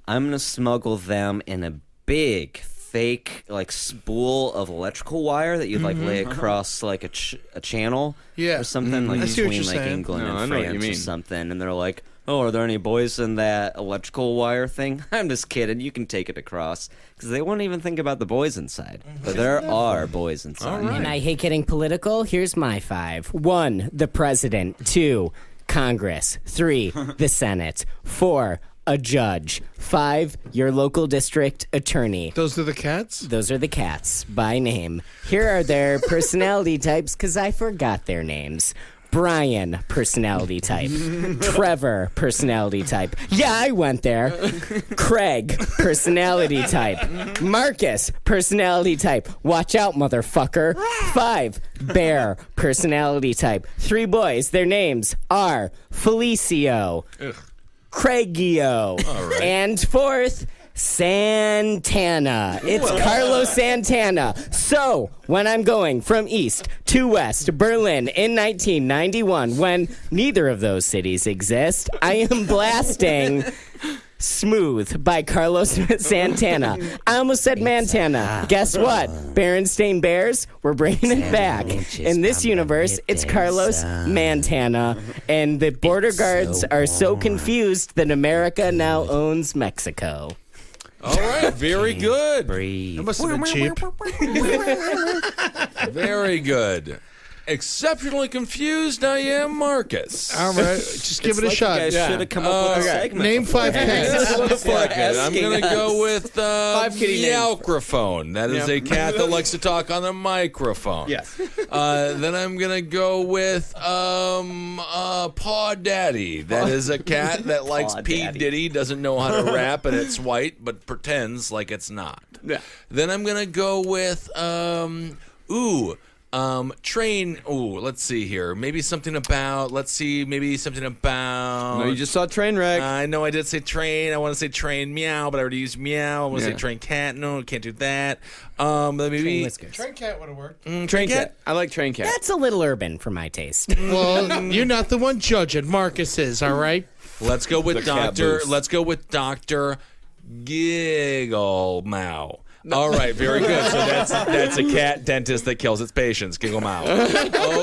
I'm going to smuggle them in a big, fake, like, spool of electrical wire that you'd, like, lay across, like, a channel Yeah. or something, like, I see what between, you're like, saying. England No, I and know what you France or mean. something. And they're like, "Oh, are there any boys in that electrical wire thing?" I'm just kidding. You can take it across. Because they won't even think about the boys inside. But there are boys inside. And I hate getting political. Here's my 5. 1, the president. 2, Congress. 3, the Senate. 4, a judge. 5, your local district attorney. Those are the cats? Those are the cats by name. Here are their personality types because I forgot their names. Brian, personality type. Trevor, personality type. Yeah, I went there. Craig, personality type. Marcus, personality type. Watch out, motherfucker. 5, Bear, personality type. 3 boys, their names are Felicio, Craigio, and 4th, Santana. It's Carlos Santana. So, when I'm going from east to west, Berlin in 1991, when neither of those cities exist, I am blasting Smooth by Carlos Santana. I almost said Montana. Guess what? Berenstain Bears, we're bringing it back. In this universe, it's Carlos Montana. And the border guards are so confused that America now owns Mexico. All right, very good. That must have been cheap. Very good. Exceptionally confused, I am Marcus. All right. Just give it a You shot. guys should have come up with a segment. Name 5 cats. Fuck it. I'm asking going to us. go with kitty names. Meowcrophone. That is a cat that likes to talk on the microphone. Yes. Then I'm going to go with Paw Daddy. That is a cat that likes Paw P. Daddy. Diddy, doesn't know how to rap, and it's white, but pretends like it's not. Yeah. Then I'm going to go with, train. Ooh, let's see here. Maybe something about. No, you just saw Trainwreck. I know I did say train. I want to say train meow, but I already used meow. I want to say Yeah. train cat. No, can't do that. Maybe Whiskers. Train cat would have worked. Train Cat. I like Train Cat. That's a little urban for my taste. Well, you're not the one judging. Marcus is, all right? let's go with The cat Doctor. boost. Let's go with Doctor Giggle Mow. All right, very good. So that's a cat dentist that kills its patients. Kick them out.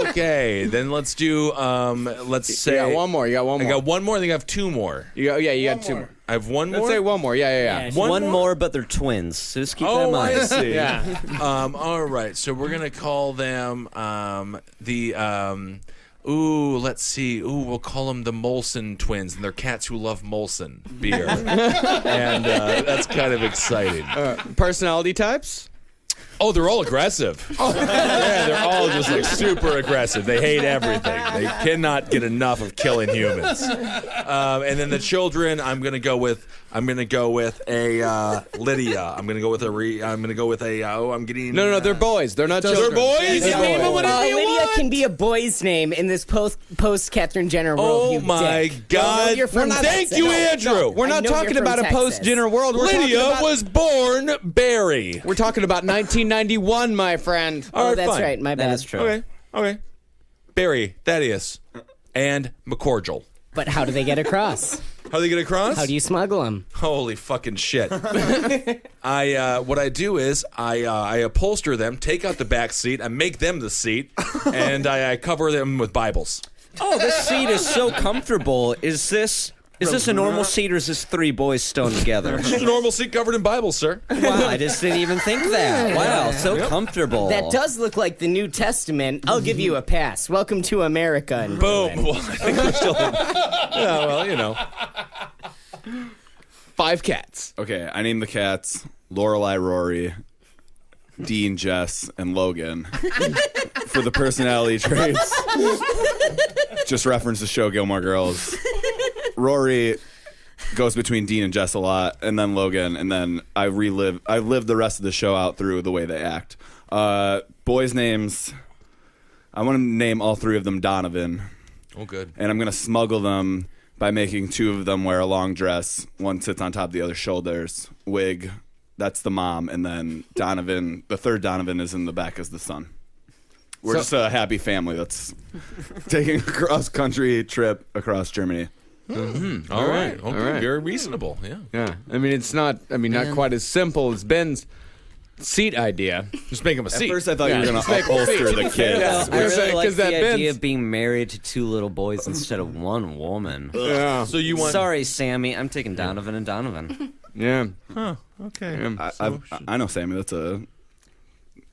Okay, then let's do. Let's say You got one more. You got one more. I got one more. I think I have two more. You got two more. I have one more. Let's say one more. Yeah. One more, but they're twins. So just keep that in Oh, mind. I see. Yeah. All right. So we're gonna call them let's see. We'll call them the Molson twins, and they're cats who love Molson beer, and that's kind of exciting. Personality types? Oh, they're all aggressive. Yeah, they're all just like super aggressive. They hate everything. They cannot get enough of killing humans. And then the children, I'm gonna go with a Lydia. I'm gonna go with No, they're boys. They're not children. They're boys? They're Name them boys. whatever you Lydia want. can be a boy's name in this post Catherine Jenner world. Oh you my dick. God! I know you're from Thank Texas. you, Andrew. We're I not know talking you're from about a Texas. post-dinner world. We're talking Lydia about, was born Barry. We're talking about 1991, my friend. Oh, that's fine. right. My bad. That is true. Okay. Barry, Thaddeus, and McCordial. But how do they get across? How do they get across? How do you smuggle them? Holy fucking shit! What I do is I upholster them, take out the back seat, I make them the seat, and I cover them with Bibles. Oh, this seat is so comfortable. Is this a normal seat, or is this three boys stoned together? It's a normal seat covered in Bibles, sir. Wow, I just didn't even think that. Wow, so comfortable. That does look like the New Testament. I'll give you a pass. Welcome to America. And Boom. Well, I think we're still. Yeah, well, you know. 5 cats. Okay, I named the cats Lorelai, Rory, Dean, Jess, and Logan for the personality traits. Just reference the show Gilmore Girls. Rory goes between Dean and Jess a lot, and then Logan, and then I live the rest of the show out through the way they act. Boys' names, I want to name all 3 of them Donovan. Oh, good. And I'm going to smuggle them by making 2 of them wear a long dress. One sits on top of the other's shoulders. Wig, that's the mom. And then Donovan, the third Donovan, is in the back as the son. We're just a happy family that's taking a cross-country trip across Germany. All right. All right. Very reasonable. Yeah. Yeah. I mean, it's not quite as simple as Ben's seat idea. Just make them a At seat. first, I thought you were going to upholster the kids. Yeah. I really like Because the that idea Ben's- of being married to 2 little boys instead of 1 woman. Yeah. So you want? Sorry, Sammy. I'm taking Donovan and Donovan. Yeah. Okay. I know, Sammy. That's a...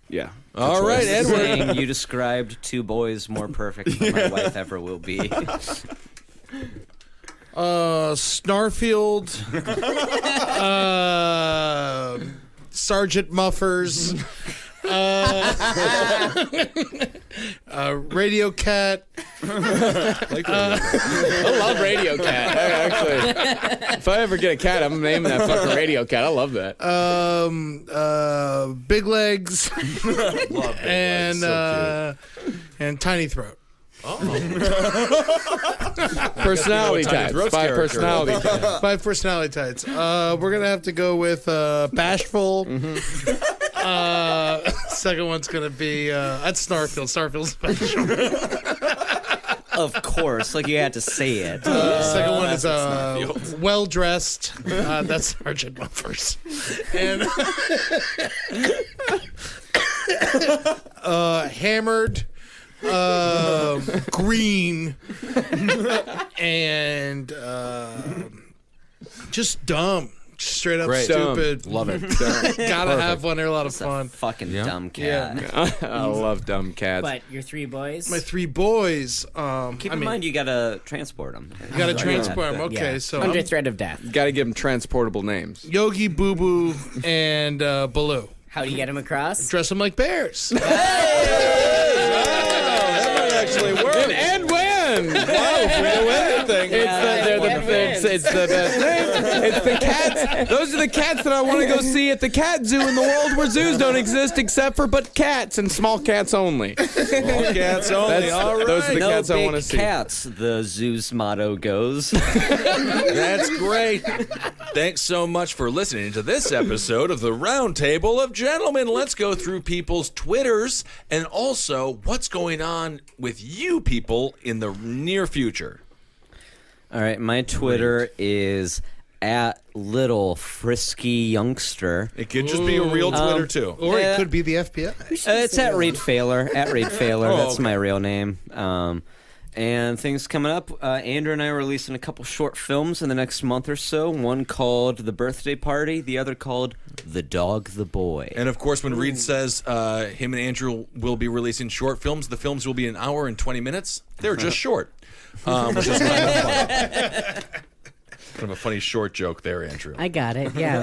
Yeah. All right, Edward. Saying you described 2 boys more perfect than my wife ever will be. Snarfield, Sergeant Muffers, Radio Cat. I love Radio Cat. Actually, if I ever get a cat, I'm naming that fucking Radio Cat. I love that. Big Legs, Love it. and So and Tiny Throat. Personality Tiny types. Throat's 5 character. personality types. 5 personality types. We're gonna have to go with Bashful. Second one's gonna be that's Snarfield. Snarfield's special. Of course, like you had to say it. Second one is well dressed. That's Sergeant Muffers. And hammered, green, and just dumb. Just straight up Great. stupid. Love it. Gotta have one. They're a lot of It's a fun. fucking dumb cat. I love dumb cats. But your 3 boys? My 3 boys. Keep in mind, you gotta transport them. You gotta transport them. Okay, Yeah. so Under I'm threat of death. Got to give them transportable names. Yogi, Boo Boo, and Baloo. How do you get them across? Dress them like bears. Actually works. And win! Wow, if we do anything. It's the best thing. It's the cats. Those are the cats that I want to go see at the cat zoo in the world where zoos don't exist except for but cats and small cats only. Cats only. All right. Those are the No cats I big want to see. cats, the zoo's motto goes. That's great. Thanks so much for listening to this episode of the Roundtable of Gentlemen. Let's go through people's Twitters and also what's going on with you people in the near future. All right, my Twitter is at Little Frisky Youngster. It could just be a real Twitter, too. Or it could be the FBI. It's at Reed Failer. At Reed Failer. Oh, That's okay. my real name. And things coming up. Andrew and I are releasing a couple short films in the next month or so. One called The Birthday Party. The other called The Dog, the Boy. And, of course, when Reed says him and Andrew will be releasing short films, the films will be an hour and 20 minutes. They're just short. Which is kind of funny. Kind of a funny short joke there, Andrew. I got it. Yeah.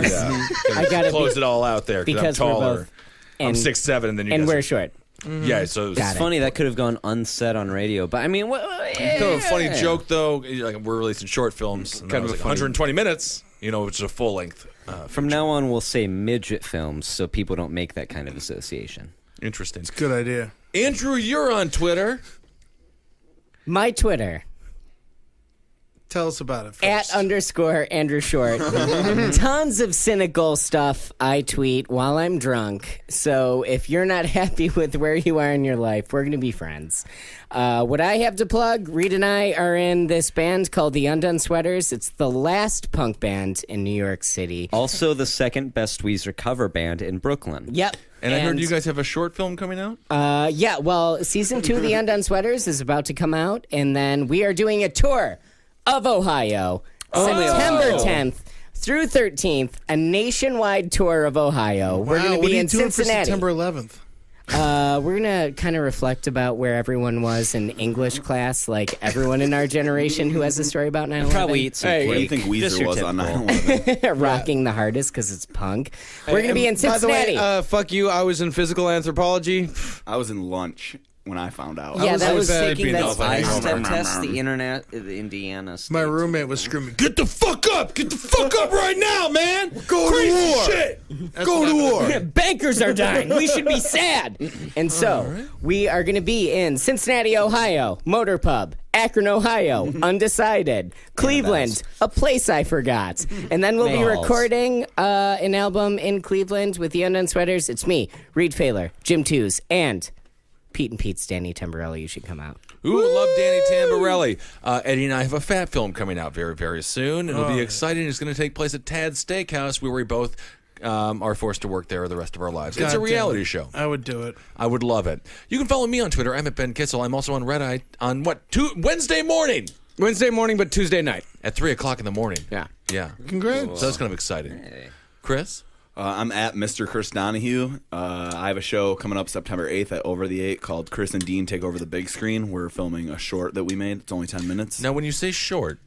I got it. Close it all out there because I'm we're taller. both- I'm and- 6'7", and then you And guys we're are- short. Yeah, so Got It's it. funny that could have gone unsaid on radio, but I mean, kind of a funny joke though. Like we're releasing short films, and Kind kind of of a funny- 120 minutes. Which is a full length. From now on, we'll say midget films, so people don't make that kind of association. Interesting. Good idea. Andrew, you're on Twitter. My Twitter. Tell us about it first. @_Andrew Short. Tons of cynical stuff I tweet while I'm drunk. So if you're not happy with where you are in your life, we're going to be friends. What I have to plug, Reed and I are in this band called the Undone Sweaters. It's the last punk band in New York City. Also, the second best Weezer cover band in Brooklyn. Yep. And I heard you guys have a short film coming out. Yeah, well, season 2 of the Undone Sweaters is about to come out, and then we are doing a tour of Ohio, September 10th through 13th, a nationwide tour of Ohio. We're going to what be are you in doing for Cincinnati. September 11th? We're going to kind of reflect about where everyone was in English class, like everyone in our generation who has a story about 9/11. Probably eat some What do you cake. think Just Weezer your was on typical. 9/11? Rocking the hardest because it's punk. We're going to be in By the Cincinnati. way, fuck you. I was in physical anthropology. I was in lunch when I found out. yeah, that was taking taking that that. I-STEM test, the Indiana State. My roommate was screaming, Get the fuck up! Get the fuck up right now, man! Go to war! Shit! Go to war! Bankers are dying. We should be sad. And so we are going to be in Cincinnati, Ohio, Motor Pub, Akron, Ohio, Undecided, Cleveland, a place I forgot. And then we'll be Malls. recording an album in Cleveland with the Undone Sweaters. It's me, Reed Failer, Jim Tews, and Pete and Pete's Danny Tamborelli. You should come out. Ooh, love Danny Tamborelli. Eddie and I have a fat film coming out very, very soon. It'll be exciting. It's going to take place at Tad's Steakhouse, where we both are forced to work there the rest of our lives. It's a "God damn reality it. show. I would do it. I would love it. You can follow me on Twitter. I'm at Ben Kissel. I'm also on Reddit on Wednesday morning Wednesday morning, but Tuesday night. at 3 o'clock in the morning. Yeah. Yeah. Congrats. So that's kind of exciting. Chris? I'm at Mr. Chris Donahue. I have a show coming up September 8th at Over the 8 called Chris and Dean Take Over the Big Screen. We're filming a short that we made. It's only 10 minutes. Now, when you say short,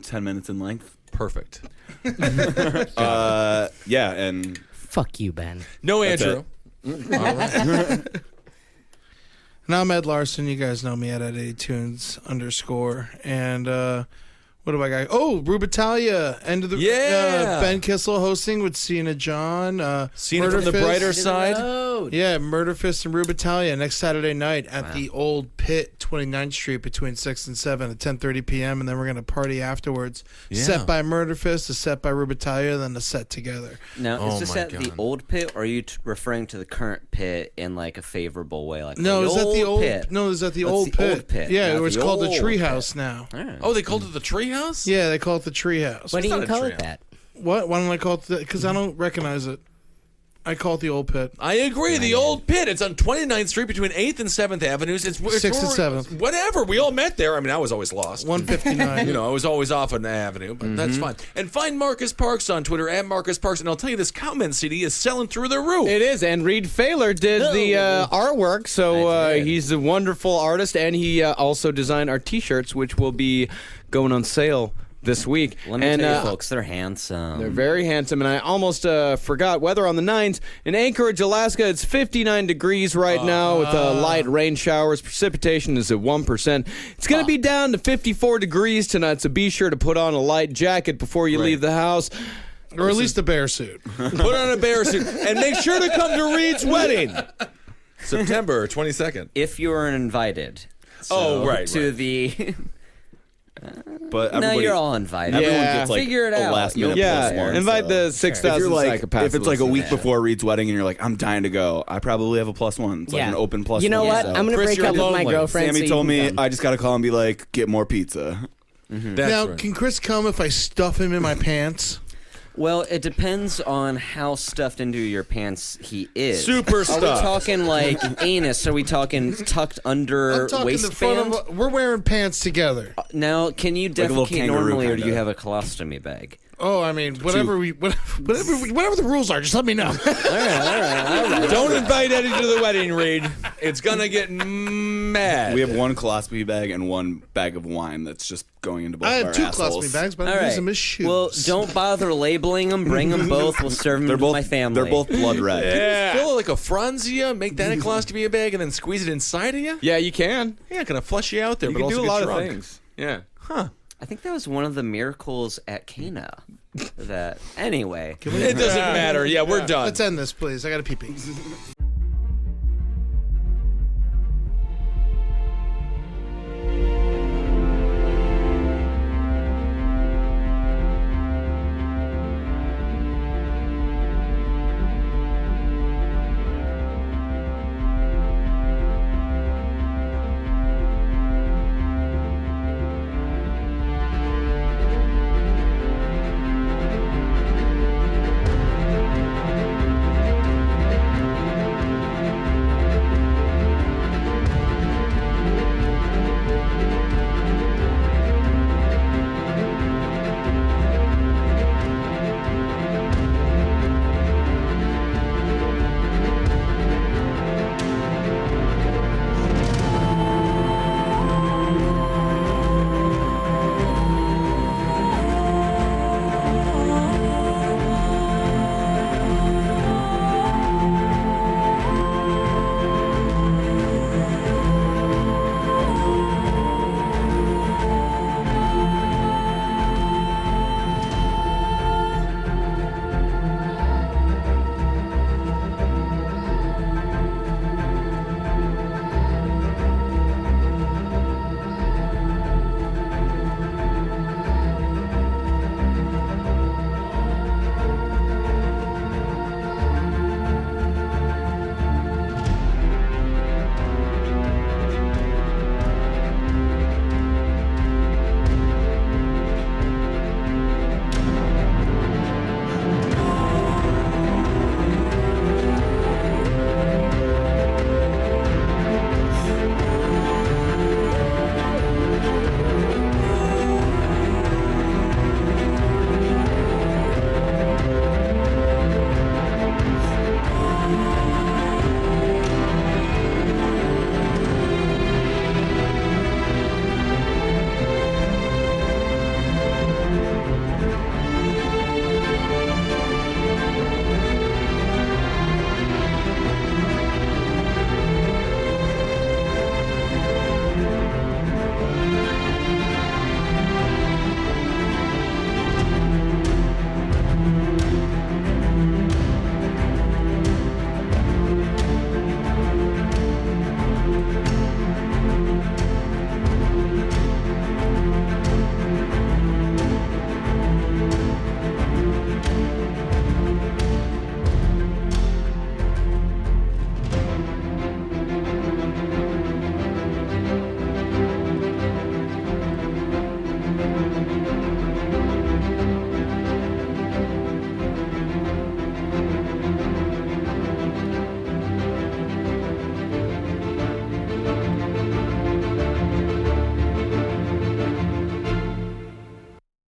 10 minutes in length. perfect. Yeah, and Fuck you, Ben. No, That's Andrew. And I'm Ed Larson. You guys know me at @ATunes_. And what do I got? Oh, Rubitalia. End of the Ben Kissel hosting with Cena John. Seen it from the brighter side. Yeah, Murder Fist and Rubitalia next Saturday night at the Old Pit, 29th Street, between 6 and 7 at 10:30 p.m. And then we're going to party afterwards. Yeah. Set by Murder Fist, a set by Rubitalia, then a set together. Now, Oh is this my at the God. old pit, or are you referring to the current pit in like a favorable way? Like No, the is that the old pit? No, is that the That's old the pit? old pit, Yeah, not it was the called the old Treehouse now. Oh, they called it the Treehouse? Yeah, they call it the Treehouse. What do not you a call trio. it that? What? Why don't I call it that? Because I don't recognize it. I call it the Old Pit. I agree. The Old Pit. It's on 29th Street between 8th and 7th Avenues. It's 6th and 7th. Whatever. We all met there. I mean, I was always lost. 159. You know, I was always off on the avenue, but that's fine. And find Marcus Parks on Twitter at Marcus Parks. And I'll tell you, this Cowman CD is selling through the roof. It is, and Reed Failer did the artwork, so he's a wonderful artist, and he also designed our T-shirts, which will be going on sale this week. Let me and, tell you, folks, they're handsome. They're very handsome, and I almost forgot weather on the 9s. In Anchorage, Alaska, it's 59 degrees right now with light rain showers. Precipitation is at 1%. It's going to be down to 54 degrees tonight, so be sure to put on a light jacket before you leave the house. Or at least a bear suit. Put on a bear suit. And make sure to come to Reed's wedding. September 22nd. If you are invited. Oh, right, To right. the... but No, everybody, you're all invited. everyone Yeah. gets like Figure it a out. last minute Yeah, plus one. invite so. the If 6,000 you're like, psychopaths. if it's like a week Yeah. before Reed's wedding and you're like, I'm dying to go, I probably have a plus one. It's like an open plus You know one. what? so. I'm going to Chris, break you're up with my lonely. girlfriend. Sammy so you told can me come. I just got to call and be like, get more pizza. That's Now, right. can Chris come if I stuff him in my pants? Well, it depends on how stuffed into your pants he is. Super Are we stuffed. talking like anus? Are we talking tucked under I'm talking the waistband? front of. We're wearing pants together. Now, can you a little defecate kangaroo normally, or do you kinda. have a colostomy bag? Oh, I mean, whatever the rules are, just let me know. All right. Don't invite Eddie to the wedding, Reed. It's gonna get mad. We have one colostomy bag and one bag of wine that's just going into both I of have our 2 assholes. colostomy bags, but All I right. use them as shoes. Well, don't bother labeling them. Bring them both. We'll serve them They're to both my family. They're both blood red. Yeah. Fill it like a Franzia, make that a colostomy bag, and then squeeze it inside of you? Yeah, you can. Yeah, gonna flush you out there, You but can also do a get lot drunk. of things. Yeah. I think that was one of the miracles at Cana. That anyway. It doesn't matter. Yeah, we're done. Let's end this, please. I got to pee-pee.